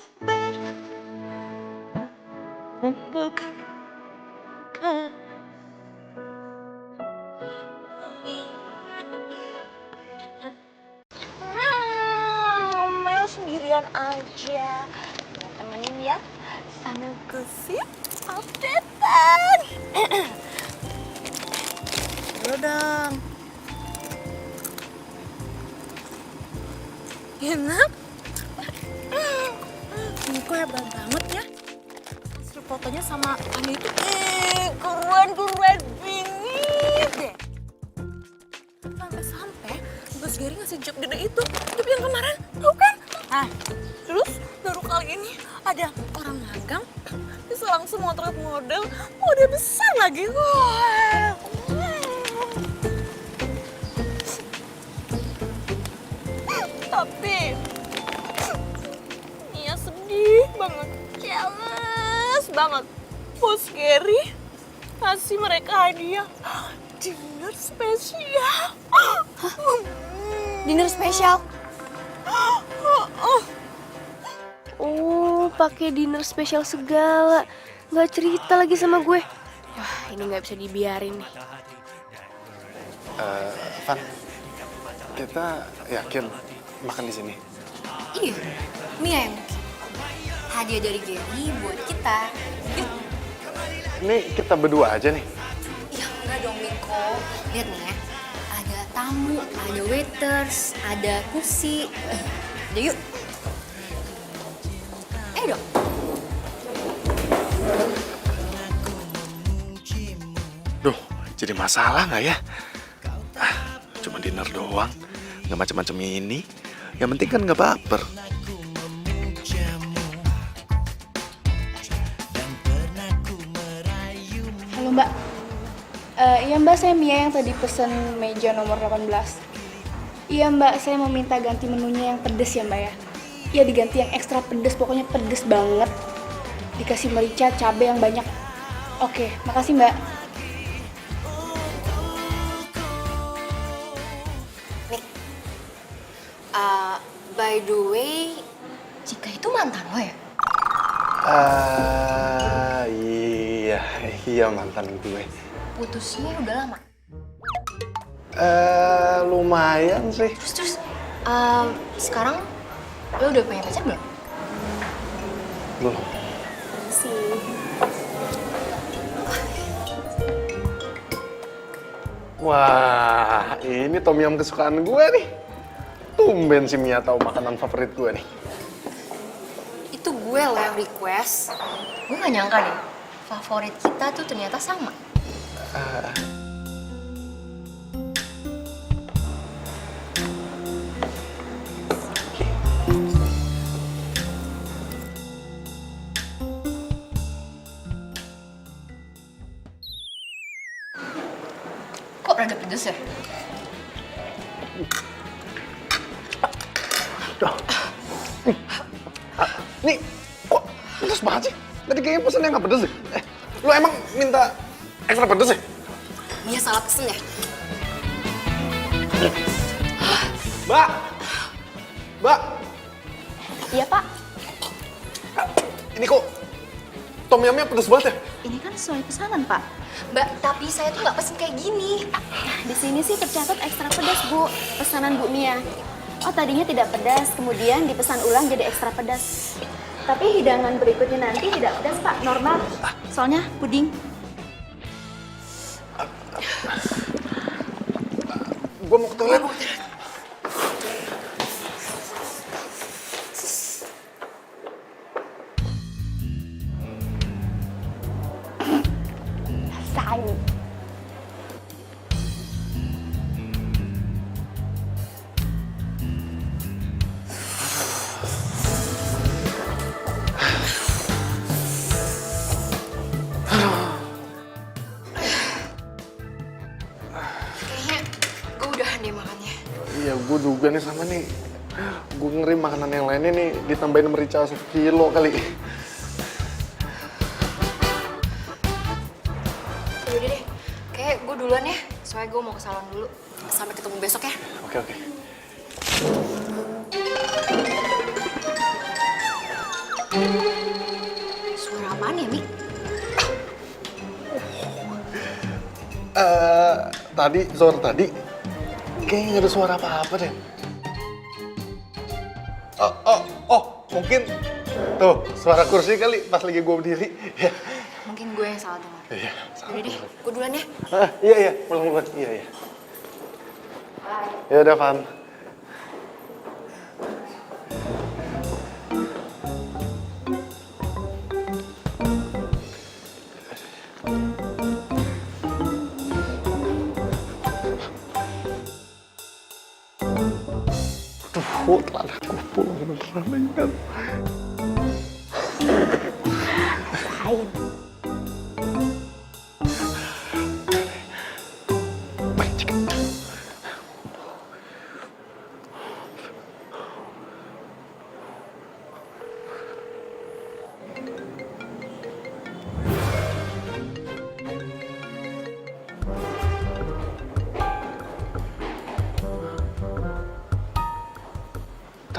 Mel sendirian aja. Temenin ya sambil gosip updatean. Ayo dong. Enak. Niko hebat banget ya. Hasil fotonya sama Ani itu keren bingit deh. Sampai-sampai Bos Gary ngasih job gede itu. Job yang kemarin, tau kan? Nah, terus baru kali ini ada orang magang bisa langsung motret model besar lagi. Wah. Tapi Nia sedih banget, jealous banget. Bos Gary kasih mereka hadiah dinner spesial. Dinner spesial? Oh, pakai dinner spesial segala. Nggak cerita lagi sama gue. Wah, ini nggak bisa dibiarin nih. Van, kita yakin makan di sini? Iya, Mia yang bikin. Hadiah dari Gary buat kita. Yuk. Ini kita berdua aja nih. Ya enggak dong Miko. Lihat nih ya. Ada tamu, ada waiters, ada kursi. Udah yuk. Ayo dong. Duh, jadi masalah nggak ya? Cuma dinner doang, nggak macam-macam ini. Yang penting kan nggak baper. Halo Mbak. Iya Mbak, saya Mia yang tadi pesen meja nomor 18. Iya Mbak, saya mau minta ganti menunya yang pedes ya Mbak ya. Iya diganti yang ekstra pedes, pokoknya pedes banget. Dikasih merica, cabai yang banyak. Oke, makasih Mbak. By the way, Cika itu mantan lo ya? Iya mantan gue. Putusnya udah lama. Lumayan sih. Terus, sekarang lo udah punya pacar belum? Belum. Wah, ini tom yum kesukaan gue nih. Tumben si Mia tahu makanan favorit gue nih. Itu gue lo yang request. Gue gak nyangka deh, favorit kita tuh ternyata sama. Kok rada pedes ya? Nih, kok pedes banget sih? Tadi kayaknya pesennya nggak pedes deh. Lu emang minta ekstra pedes ya? Mia salah pesen ya? Mbak! Mbak! Iya Pak, Ini kok tom yumnya pedes banget ya? ini kan sesuai pesanan Pak. Mbak, tapi saya tuh nggak pesen kayak gini. Di sini sih tercatat ekstra pedas, Bu. Pesanan Bu Mia. Oh, tadinya tidak pedas, kemudian dipesan ulang jadi ekstra pedas. Tapi hidangan berikutnya nanti tidak pedas, Pak. Normal. Soalnya puding. Gue mau ke toilet. Sain. Kayaknya gue udahan deh makannya. Iya, gue juga nih sama nih. Gue ngeri makanan yang lainnya nih ditambahin merica 1 kilo kali. Yaudah deh, kayak gue duluan ya. Soalnya gue mau ke salon dulu. Sampai ketemu besok ya. Oke. Suara apaan ya, Mik? Suara tadi kayaknya nggak ada suara apa-apa deh. Mungkin tuh suara kursi kali pas lagi gue berdiri. Ya. Mungkin gue yang salah dengar. Iya. Yaudah deh, gue duluan ya. Iya, pulang. Iya. Ya udah, Van. Telah aku pulang beneran kan.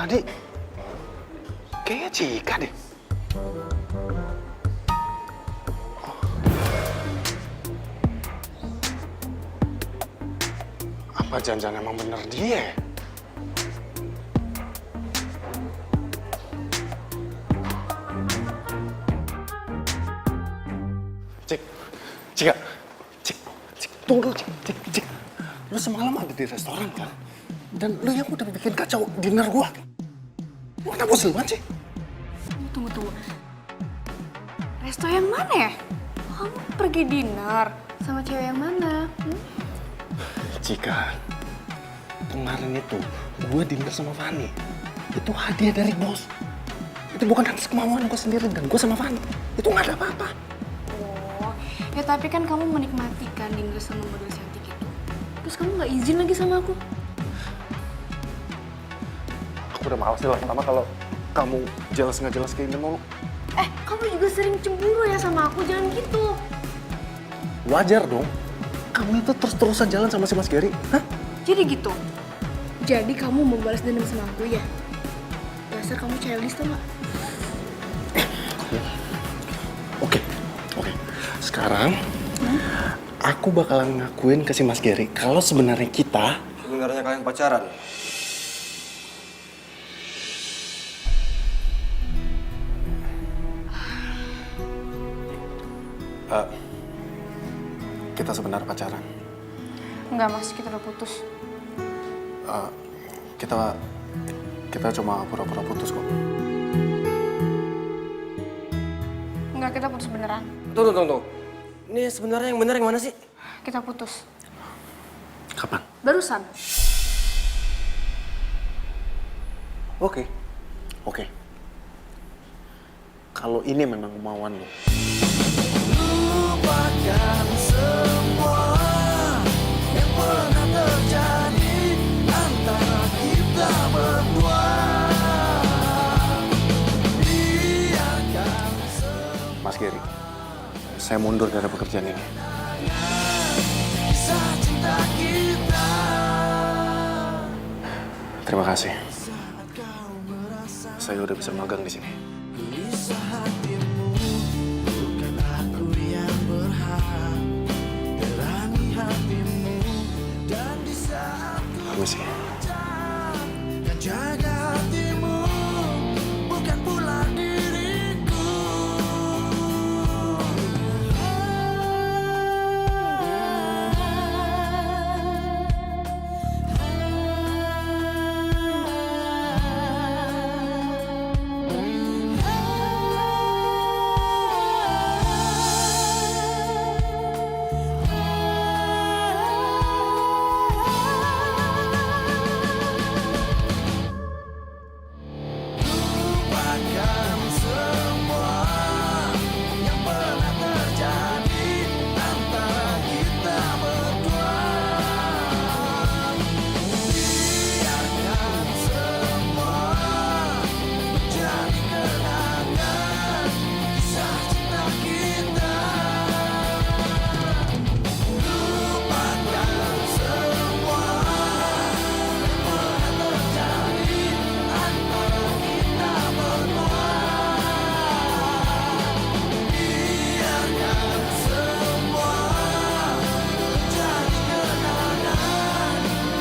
tadi kayaknya Cika deh. Apa jangan-jangan emang bener dia ya? Cik, tunggu Cik. Lu semalam ada di restoran kan? Dan lu yang udah bikin kacau dinner gua. Lu kenapa bosan banget sih? Tunggu. Resto yang mana ya? Kamu pergi dinner sama cewek yang mana? Cika, kemarin itu gue dinner sama Fanny. Itu hadiah dari bos. Itu bukan atas kemauan gue sendiri dan gue sama Fanny. Itu nggak ada apa-apa. Oh, ya tapi kan kamu menikmati kan dinner sama model cantik itu. Terus kamu nggak izin lagi sama aku? Aku udah males deh lama-lama kalau kamu jelas nggak jelas kayak gini mulu. Kamu juga sering cemburu ya sama aku, jangan gitu. Wajar dong. Kamu itu terus-terusan jalan sama si Mas Gary. Hah? Jadi gitu? Jadi kamu mau balas dendam sama aku ya? Dasar kamu childish tuh nggak? Oke. Sekarang aku bakalan ngakuin ke si Mas Gary kalau sebenarnya kalian pacaran. Kita sebenarnya pacaran. Enggak mas, kita udah putus. Kita cuma pura-pura putus kok. Enggak, kita putus beneran. Tunggu. Ini sebenarnya yang benar yang mana sih? Kita putus. Kapan? Barusan. Oke. Kalau ini memang kemauan lo. Lupakan semua yang pernah terjadi antara kita berdua. Biarkan Mas Gary, saya mundur dari pekerjaan ini. kisah cinta kita. Terima kasih. Saya udah bisa magang di sini. Gelisah hatimu, bukan aku yang berhak berani hatimu. Dan di saat Permisi. kan jaga hatimu, bukan pula diriku. Lupakan semua yang pernah terjadi antara kita berdua. Biarkan semua menjadi kenangan kisah cinta kita. Lupakan semua yang pernah terjadi antara kita berdua. Biarkan semua menjadi kenangan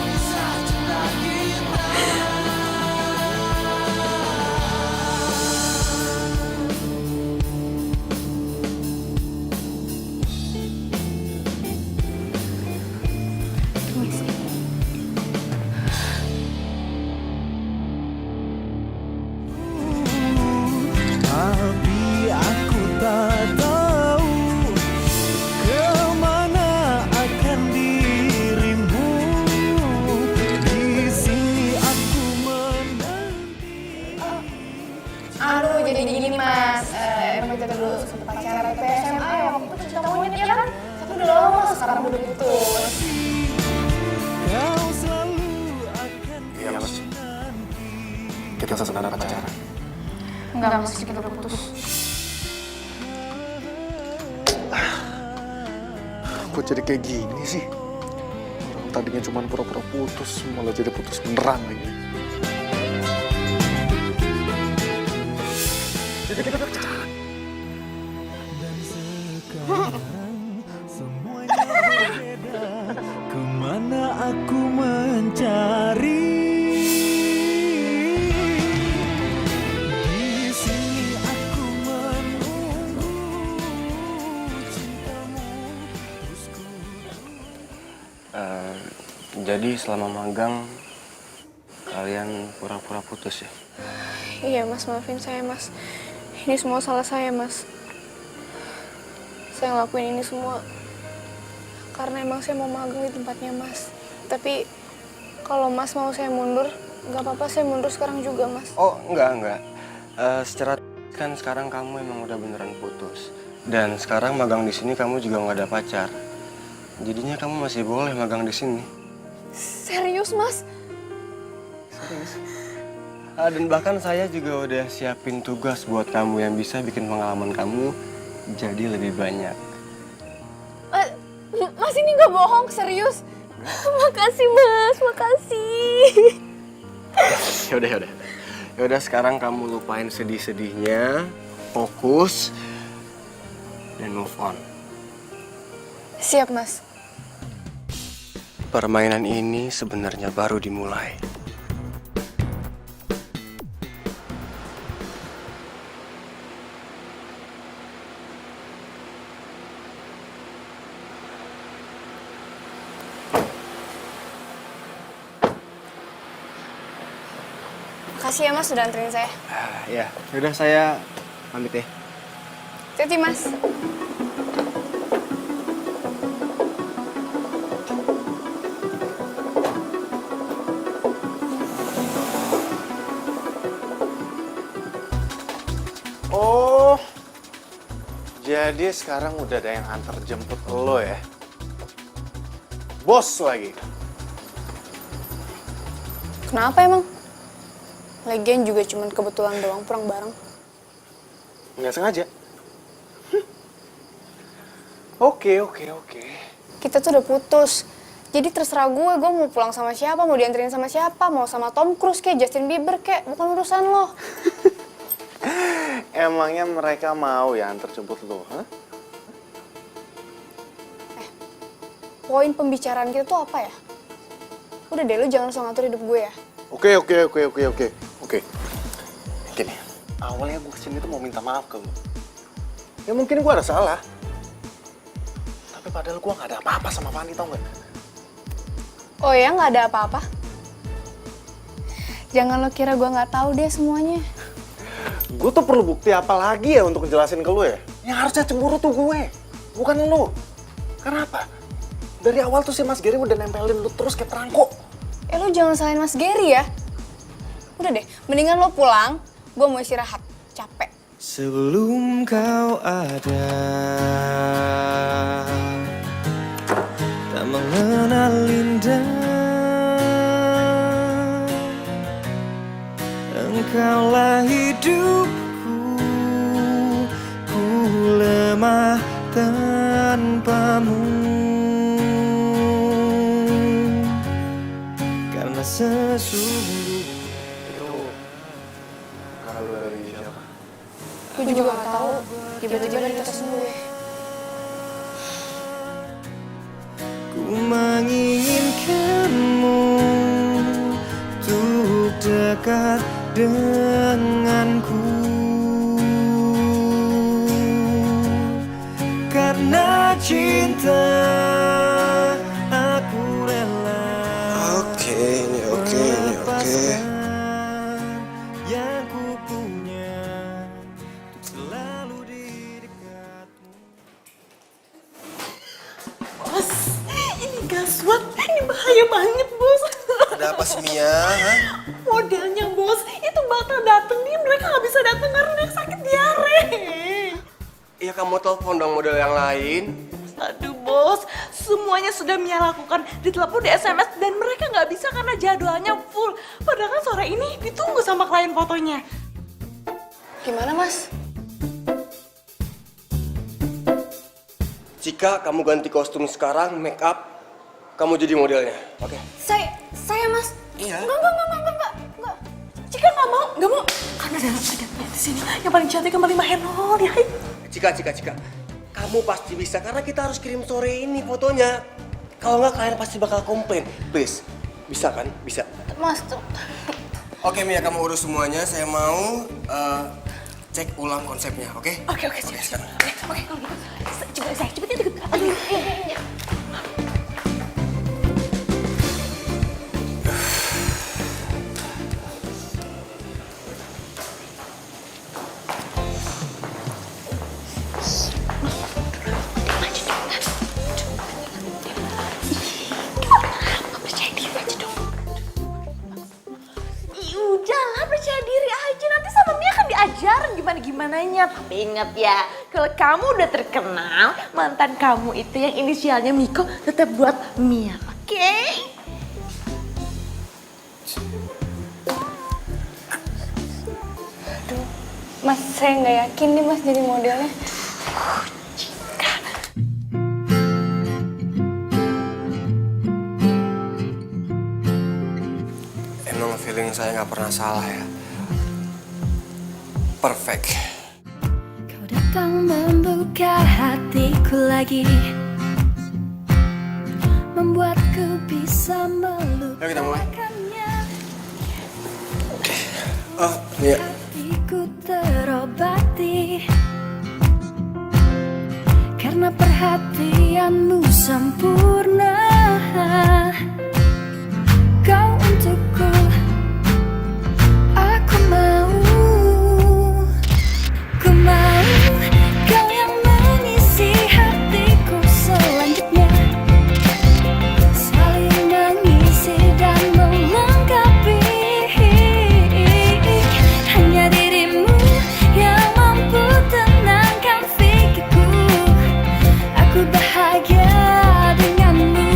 kisah cinta kita. Tapi aku tak tahu kemana akan dirimu. Di sini aku menanti. Aduh, jadi gini mas. Emang kita dulu sempat pacaran waktu SMA ya, waktu itu cinta monyet ya kan? Tapi udah lama, sekarang udah putus. Kau selalu akan Iya, Mas. Kita sebenarnya pacaran. Enggak mas, kita udah putus. Kok jadi kayak gini sih? Orang tadinya cuma pura-pura putus, malah jadi putus beneran lagi. Kemana aku mencari? Di sini aku menunggu cintamu. Jadi selama magang kalian pura-pura putus ya? Iya mas, maafin saya mas. Ini semua salah saya mas. Saya ngelakuin ini semua karena emang saya mau magang di tempatnya mas. Tapi kalau mas mau saya mundur, nggak apa-apa, saya mundur sekarang juga mas. Oh enggak. Secara kan sekarang kamu emang udah beneran putus. Dan sekarang magang di sini kamu juga nggak ada pacar. Jadinya kamu masih boleh magang di sini. Serius mas? Serius. Dan bahkan saya juga udah siapin tugas buat kamu yang bisa bikin pengalaman kamu jadi lebih banyak. Mas ini nggak bohong, serius? Makasih mas, makasih. Yaudah sekarang kamu lupain sedih-sedihnya, fokus, dan move on. Siap mas. Permainan ini sebenarnya baru dimulai. Makasih ya mas sudah anterin saya. Ya, yaudah saya pamit ya. Hati-hati mas. Oh, jadi sekarang udah ada yang antar jemput lo ya? Bos lagi? Kenapa emang? Lagian juga cuman kebetulan doang pulang bareng. Nggak sengaja? Oke. Kita tuh udah putus. Jadi terserah gue mau pulang sama siapa, mau dianterin sama siapa, mau sama Tom Cruise kayak Justin Bieber kayak, bukan urusan lo. Emangnya mereka mau ya antar jemput lo? Huh? Poin pembicaraan kita tuh apa ya? Udah deh, lo jangan so ngatur hidup gue ya. Oke. Gini, awalnya gue kesini tuh mau minta maaf ke lo. Ya mungkin gue ada salah. Tapi padahal gue gak ada apa-apa sama Fanny, tau gak? Oh ya, nggak ada apa-apa? Jangan lo kira gue nggak tahu deh semuanya. Gue tuh perlu bukti apa lagi ya untuk ngejelasin ke lo ya? Yang harusnya cemburu tuh gue, bukan lo. Kenapa? Dari awal tuh si Mas Gary udah nempelin lo terus kayak perangko. Lo jangan salahin Mas Gary ya. Udah deh, mendingan lo pulang, gue mau istirahat, capek. Sebelum kau ada, tak mengenal indah, engkaulah hidupku, ku lemah tanpamu, karena sesungguhnya. Kalau dari siapa? Gue juga gak tahu, tiba-tiba dari kita semua. Ku menginginkanmu untuk dekat denganku, karena cinta aku rela. Oke. Yang ku punya untuk selalu di dekatmu. Bos, ini gaswat, ini bahaya banget bos. Ada apa sih Mia? Hah? Modelnya bos, itu bakal dateng nih, mereka gak bisa dateng karena dia sakit diare. Iya kamu telepon dong model yang lain. Aduh bos, semuanya sudah Mia lakukan, ditelepon, di SMS, dan mereka nggak bisa karena jadwalnya full. Padahal kan sore ini ditunggu sama klien fotonya. Gimana mas? Jika kamu ganti kostum sekarang, make up, kamu jadi modelnya, oke? Saya mas? Iya. Enggak. Cika nggak mau. Karena ada di sini yang paling cantik yang paling mahenol ya. Cika. Kamu pasti bisa karena kita harus kirim sore ini fotonya. Kalau nggak kalian pasti bakal komplain. Please, bisa kan? Bisa. Mas tuh. Oke Mia, kamu urus semuanya. Saya mau cek ulang konsepnya, oke? Oke, sekarang. Oke, kalau gitu. Coba saya cepet. Aduh, iya. Udahlah, percaya diri aja. Nanti sama Mia kan diajarin gimana-gimananya. Tapi ingat ya, kalau kamu udah terkenal, mantan kamu itu yang inisialnya Miko tetap buat Mia, oke? Aduh, Mas, saya nggak yakin nih Mas jadi modelnya. Emang feeling saya nggak pernah salah ya. Perfect. Kau datang membuka hatiku lagi, membuatku bisa Ayo kita mulai. melupakannya. Oke. Oh, Mia. Hatiku terobati karena perhatianmu sempurna. Kau untukku, aku mau. Ku mau kau yang mengisi hatiku selanjutnya, saling mengisi dan melengkapi. Hanya dirimu yang mampu tenangkan pikirku. Aku bahagia denganmu.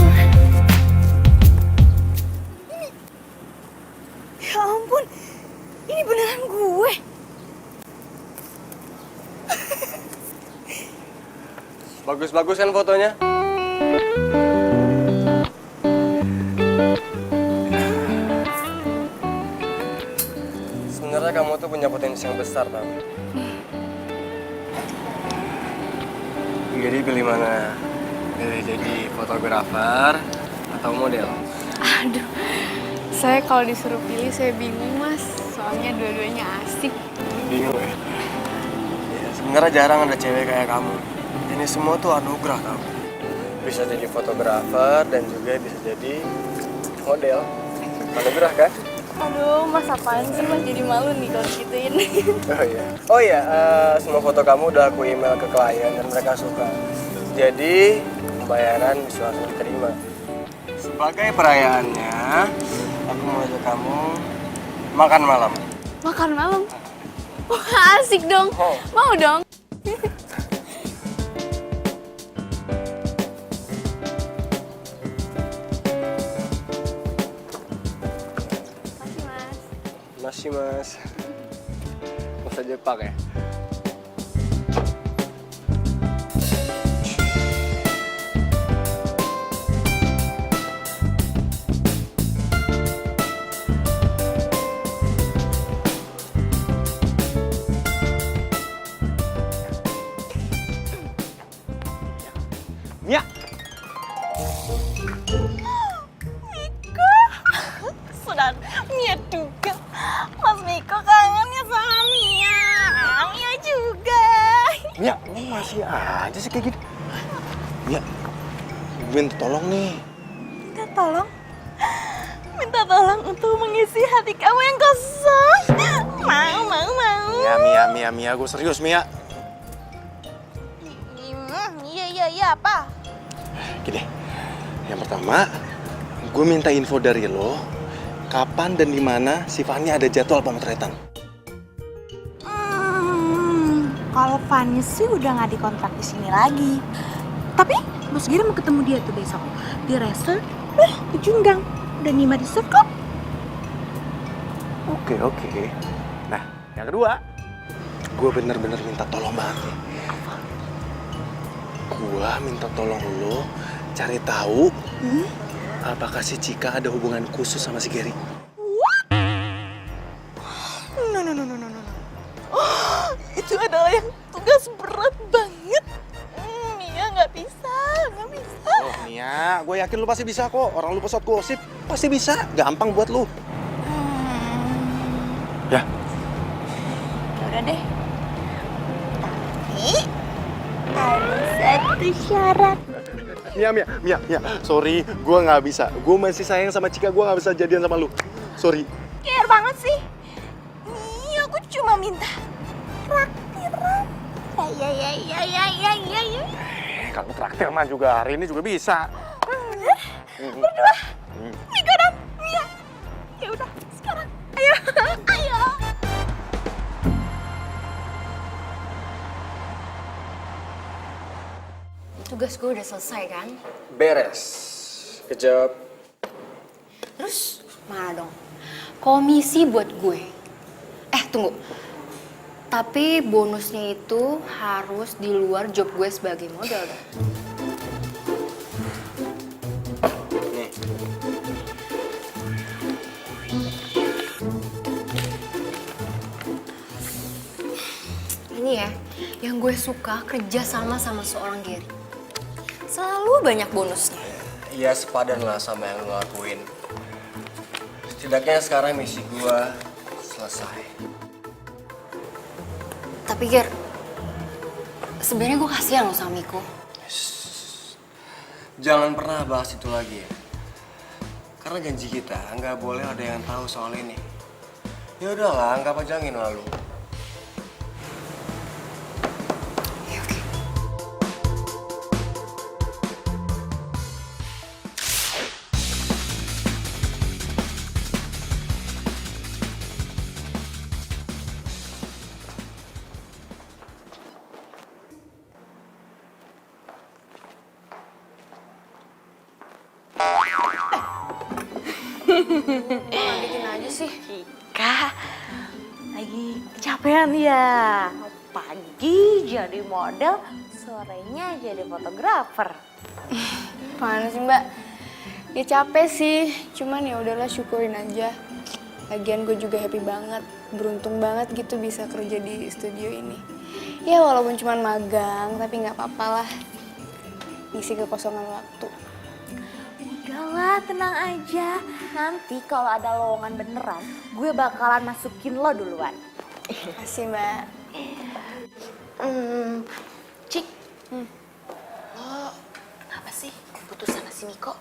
Ya ampun, ini beneran gue. Bagus-bagus kan fotonya? Sebenarnya kamu tuh punya potensi yang besar, tau? Jadi pilih mana? Pilih jadi fotografer atau model? Aduh, saya kalau disuruh pilih saya bingung Mas. Soalnya dua-duanya asik. Bingung ya? Ya, sebenarnya jarang ada cewek kayak kamu. Ini semua tuh anugerah tau. Bisa jadi fotografer dan juga bisa jadi model. Anugerah kan? Aduh, Mas apaan sih Mas jadi malu nih kalau gituin. Oh iya, semua foto kamu udah aku email ke klien dan mereka suka. Jadi pembayaran bisa langsung diterima. Sebagai perayaannya, aku mau ajak kamu makan malam. Makan malam? Wah asik dong, mau dong. Masih mas. Masa Jepang ya? Mia! Miko, sudah Mia juga. Mas Miko kangennya sama Mia. Mia juga. Mia, ini masih aja sih kayak gitu. Mia, gue minta tolong nih. Minta tolong? Minta tolong untuk mengisi hati kamu yang kosong. Mau. Mia, gue serius, Mia. Iya, apa? Gini, yang pertama, gue minta info dari lo, kapan dan di mana si Fanny ada jadwal pemotretan. Kalau Fanny sih udah nggak dikontrak di sini lagi. Tapi Mas Giri mau ketemu dia tuh besok di resort. Di Junggang. Udah Nima di resort kok. Oke. Nah, yang kedua, gue bener-bener minta tolong banget nih. Gue minta tolong lo cari tahu apakah si Cika ada hubungan khusus sama si Gary. adalah yang tugas berat banget. Mia nggak bisa. Oh Mia, gue yakin lu pasti bisa kok. Orang lu pesawat gosip, pasti bisa. Gampang buat lu. Ya, Ya udah deh. Tapi ada satu syarat. Mia, sorry, gue nggak bisa. Gue masih sayang sama Cika, gue nggak bisa jadian sama lu. Sorry. Care banget sih. Nih aku cuma minta traktiran. Ya. Kalau traktir mah juga hari ini juga bisa. Berdua. Miko dan Mia. Ya udah, sekarang. Ayo. Tugas gue udah selesai kan? Beres. Kejawab. Terus mana dong? Komisi buat gue. Tunggu. Tapi bonusnya itu harus di luar job gue sebagai model dah. Nih. Ini ya, yang gue suka kerja sama seorang Gary. Selalu banyak bonusnya. Ya sepadan lah sama yang lo lakuin. Setidaknya sekarang misi gue selesai. Tapi Ger, sebenarnya gue kasihan loh sama Miko. Jangan pernah bahas itu lagi ya. Karena janji kita nggak boleh ada yang tahu soal ini. Ya udahlah, nggak pajangin lalu. Ya oke. Bikin aja sih. Cika, lagi kecapean ya. Pagi jadi model, sorenya jadi fotografer. Mana sih Mbak? Ya capek sih, cuman ya udahlah syukurin aja. Lagian gue juga happy banget, beruntung banget gitu bisa kerja di studio ini. Ya walaupun cuman magang, tapi nggak apa-apa lah. Isi kekosongan waktu. Udahlah, tenang aja. Nanti kalau ada lowongan beneran, gue bakalan masukin lo duluan. Makasih Mbak. Cik, lo kenapa sih putus sama si Miko?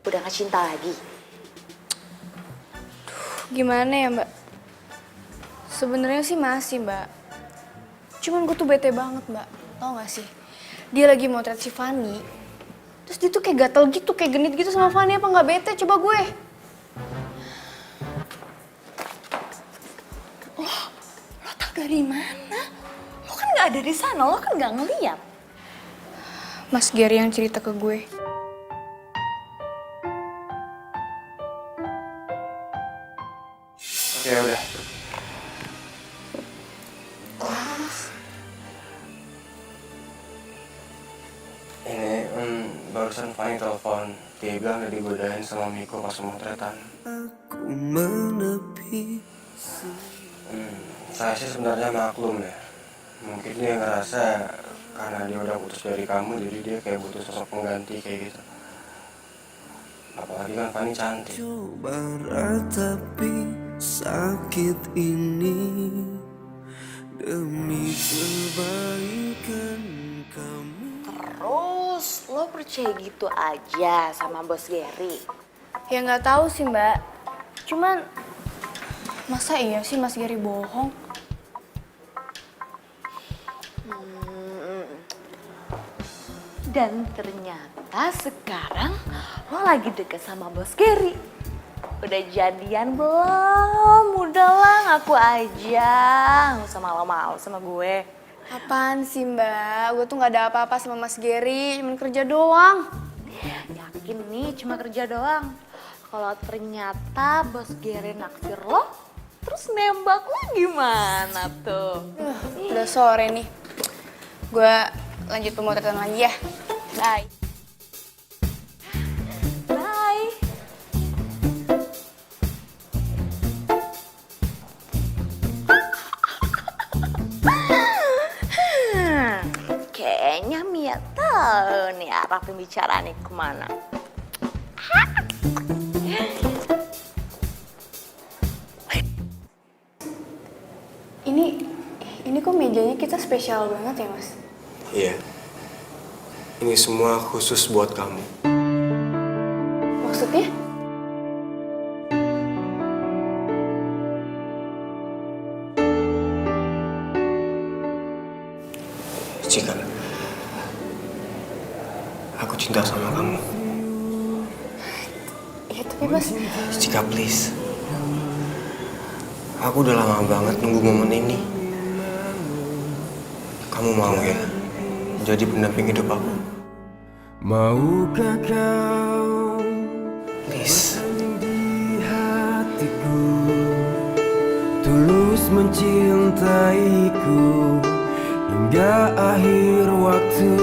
Udah gak cinta lagi? Gimana ya Mbak? Sebenarnya sih masih Mbak. Cuman gue tuh bete banget Mbak. Tau gak sih? Dia lagi motret si Fanny. Terus dia tuh kayak gatel gitu, kayak genit gitu sama Fanny. Apa gak bete? Coba gue. Lo tau dari mana? Lo kan gak ada di sana, lo kan gak ngeliat. Mas Gary yang cerita ke gue. Oke, udah. Ini barusan Fanny telepon. Dia bilang udah digodain sama Miko pas pemotretan. Aku menepi. Saya sih sebenarnya maklum ya. Mungkin dia ngerasa karena dia udah putus dari kamu, jadi dia kayak butuh sosok pengganti kayak gitu. Apalagi kan Fanny cantik. Coba ratapi sakit ini demi kebaikan kamu. Terus lo percaya gitu aja sama bos Gary? Ya nggak tahu sih Mbak. Cuman masa iya sih Mas Gary bohong? Dan ternyata sekarang lo lagi deket sama bos Gary. Udah jadian belum? Udahlah ngaku aja. Nggak usah malu-malu sama gue. Apaan sih Mbak? Gue tuh nggak ada apa-apa sama Mas Gary, cuman kerja doang. Yakin nih cuma kerja doang? Kalau ternyata bos Gary naksir lo, terus nembak lo gimana tuh? Udah sore nih. Gue lanjut pemotretan lagi ya. Bye. Bye. tahu nih arah pembicaraan nih kemana. Ini kok mejanya kita spesial banget ya, Mas? Iya. Ini semua khusus buat kamu. Maksudnya? Cika, aku cinta sama kamu. Ya tapi Mas, Cika, please. Aku udah lama banget nunggu momen ini. Kamu mau ya jadi pendamping hidup aku? Maukah kau Please. di hatiku, tulus mencintaiku hingga akhir waktu.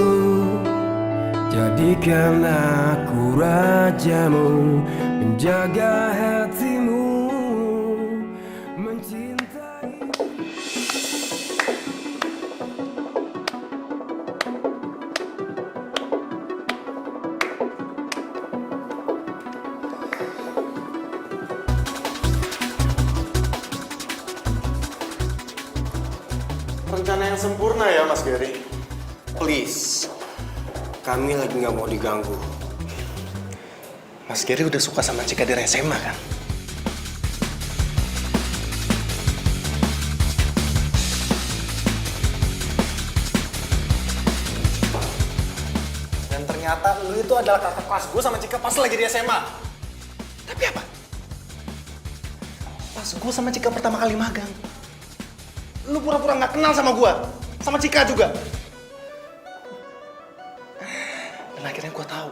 Jadikan aku rajamu, menjaga hatimu, mencintai. Rencana yang sempurna ya, Mas Gary. Please. Kami lagi nggak mau diganggu. Mas Gary udah suka sama Cika dari SMA kan? Dan ternyata lu itu adalah kakak kelas gue sama Cika pas lagi di SMA. Tapi apa? Pas gue sama Cika pertama kali magang, lu pura-pura nggak kenal sama gue, sama Cika juga. Dan akhirnya gue tahu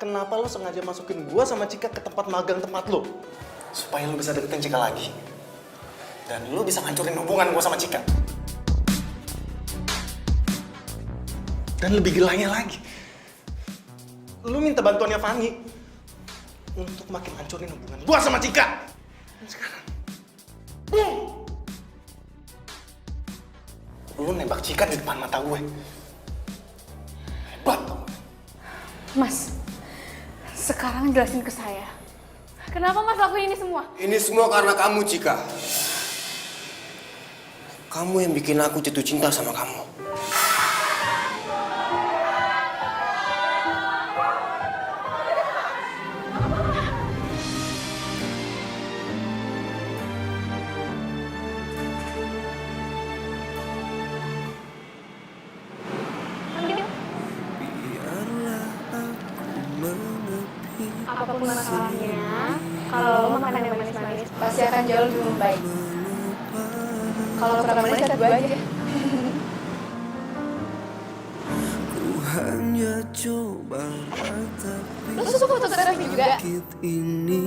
kenapa lu sengaja masukin gue sama Cika ke tempat magang tempat lu, supaya lu bisa deketin Cika lagi dan lu bisa ngancurin hubungan gue sama Cika. Dan lebih gilanya lagi, lu minta bantuannya Fanny untuk makin hancurin hubungan gue sama Cika. Dan sekarang, boom! Lu nembak Cika di depan mata gue. Hebat kamu. Mas, sekarang jelasin ke saya. Kenapa Mas lakuin ini semua? Ini semua karena kamu, Cika. Kamu yang bikin aku jatuh cinta sama kamu. Apapun masalahnya, kalau lo makan yang manis-manis, pasti akan jauh lebih membaik. Kalau kurang manis, cat gue aja. Ku hanya coba Lo suka fotografi juga? ini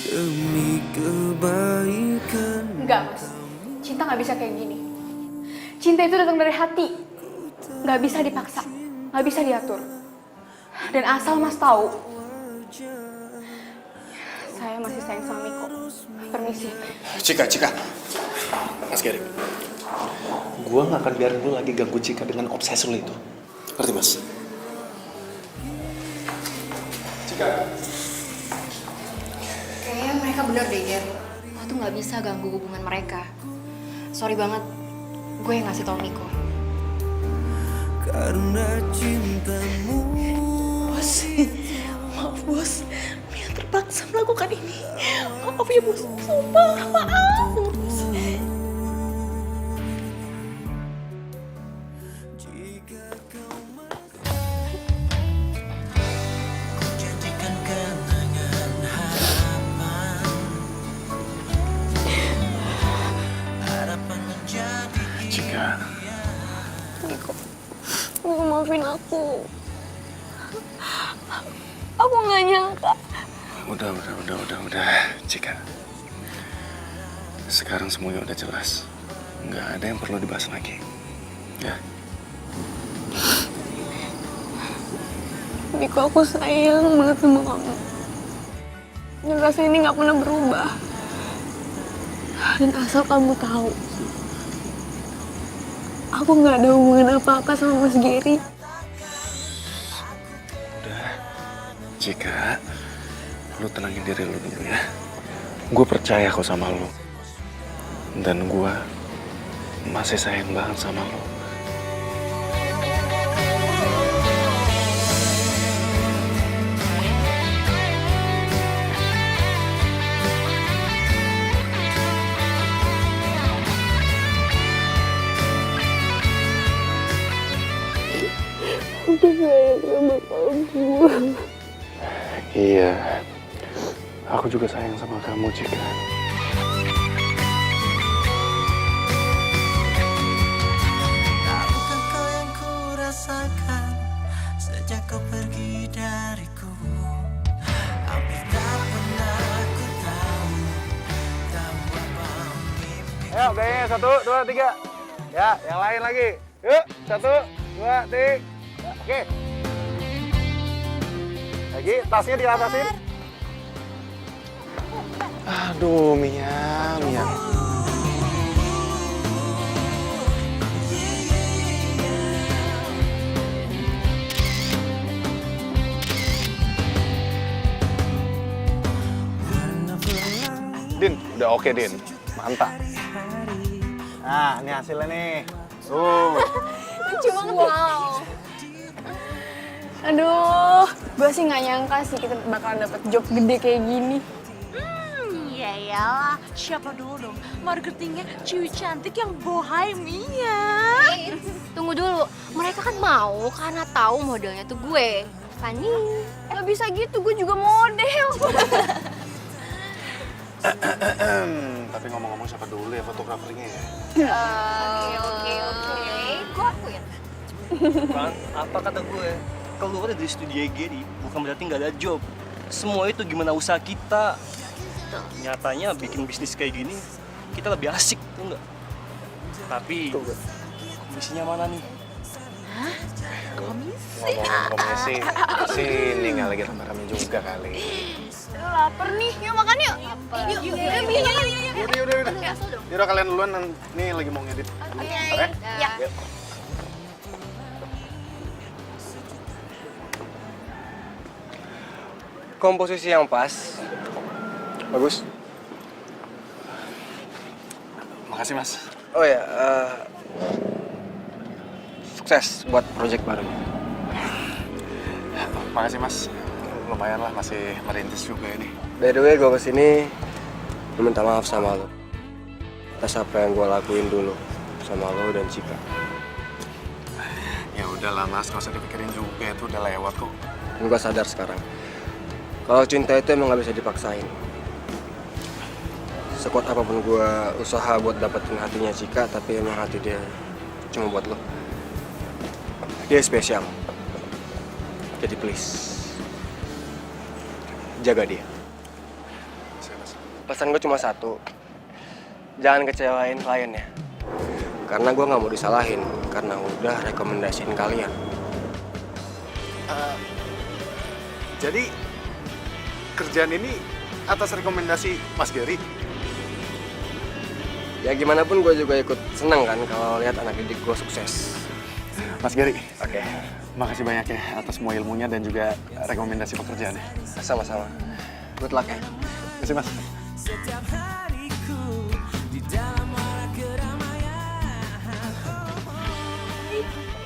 demi kebaikan. Enggak, Mas. Cinta nggak bisa kayak gini. Cinta itu datang dari hati. Nggak bisa dipaksa, nggak bisa diatur. Dan asal Mas tahu, saya masih sayang sama Miko. Permisi. Cika. Mas Gary, gue gak akan biarin lu lagi ganggu Cika dengan obsesi lu itu. Ngerti, Mas? Cika. Kayaknya mereka bener deh, Ger. Lo tuh nggak bisa ganggu hubungan mereka. Sorry banget, gue yang ngasih tau Miko. Karena cintamu. Maaf bos, Mia terpaksa melakukan ini. Maaf ya bos, sumpah maaf. Cika, Miko maafin aku. Aku nggak nyangka. udah, Cika. Sekarang semuanya udah jelas. Nggak ada yang perlu dibahas lagi. Ya. Miko, aku sayang banget sama kamu. Dan rasa ini nggak pernah berubah. Dan asal kamu tahu, Aku nggak ada hubungan apa-apa sama Mas Gary. Udah, Cika, lu tenangin diri lu dulu ya. Gue percaya kok sama lu. Dan gue masih sayang banget sama lu. Aku sayang sama kamu. Iya, aku juga sayang sama kamu, Cika. Tahukah kau yang ku rasakan sejak kau pergi dariku? Hampir tak pernah ku tahu apa mimpi. Ayo, gayanya 1, 2, 3. Ya, yang lain lagi. Yuk, 1, 2, 3. Oke. Lagi, tasnya diatasin. Aduh, Mia. Din, udah oke, Din. Mantap. Nah, ini hasilnya nih. Tuh. Lucu banget. Wow. Aduh, gue sih nggak nyangka sih kita bakalan dapet job gede kayak gini. Iya iyalah, siapa dulu dong marketingnya cewek cantik yang bohemia. Tunggu dulu, mereka kan mau karena tahu modelnya tuh gue, Fanny. Gak bisa gitu, gue juga model. Tapi ngomong-ngomong siapa dulu ya fotografernya ya? Oke, gue akuin. Kan, apa kata gue? Keluar dari studio Gary bukan berarti nggak ada job. Semua itu gimana usaha kita. Nyatanya bikin bisnis kayak gini kita lebih asik, tuh nggak? Tapi komisinya mana nih? Ngomong-ngomong komisi, sini nggak lagi rame-rame juga kali. Aduh, lapar nih, yuk makan yuk. Yuk. Yaudah kalian duluan, nih lagi mau ngedit. Oke? Ya. Yuk. Komposisi yang pas. Bagus. Makasih, Mas. Oh ya, sukses buat project baru. Makasih, Mas. Lumayan lah, masih merintis juga ini. By the way, gue kesini minta maaf sama lo atas apa yang gue lakuin dulu sama lo dan Cika. Ya udahlah, Mas. Nggak usah dipikirin juga. Itu udah lewat kok. Gue sadar sekarang. Kalau cinta itu emang gak bisa dipaksain. Sekuat apapun gue usaha buat dapetin hatinya Cika, tapi emang hati dia cuma buat lo. Dia spesial. Jadi please, jaga dia. Pesan gue cuma satu, jangan kecewain kliennya. Karena gue gak mau disalahin, karena udah rekomendasiin kalian. Jadi, kerjaan ini atas rekomendasi Mas Gary? Ya gimana pun gue juga ikut seneng kan kalau lihat anak didik gue sukses. Mas Gary, Oke. makasih banyak ya atas semua ilmunya dan juga rekomendasi pekerjaannya. Sama-sama. Good luck ya. Terima kasih, Mas. Setiap hariku di dalam warna keramaian.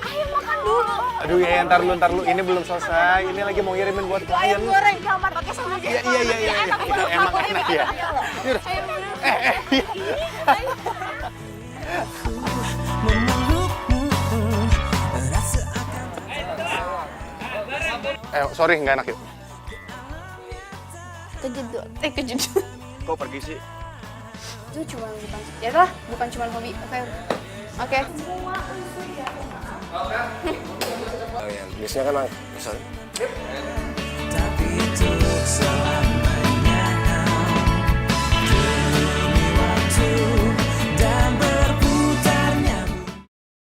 Ayo makan dulu. Aduh ya, ntar lu. Ini belum selesai. Ini lagi mau ngirimin buat klien. Ayam goreng kamar pakai sambal Iya. Emang enak ya. Yaudah. Memelukmu, rasa akan Sorry, nggak enak yuk. Kejedot. Kok pergi sih? Itu cuma bukan, ya lah, bukan cuma hobi. Oke. Oh ya, biasanya kan misalnya.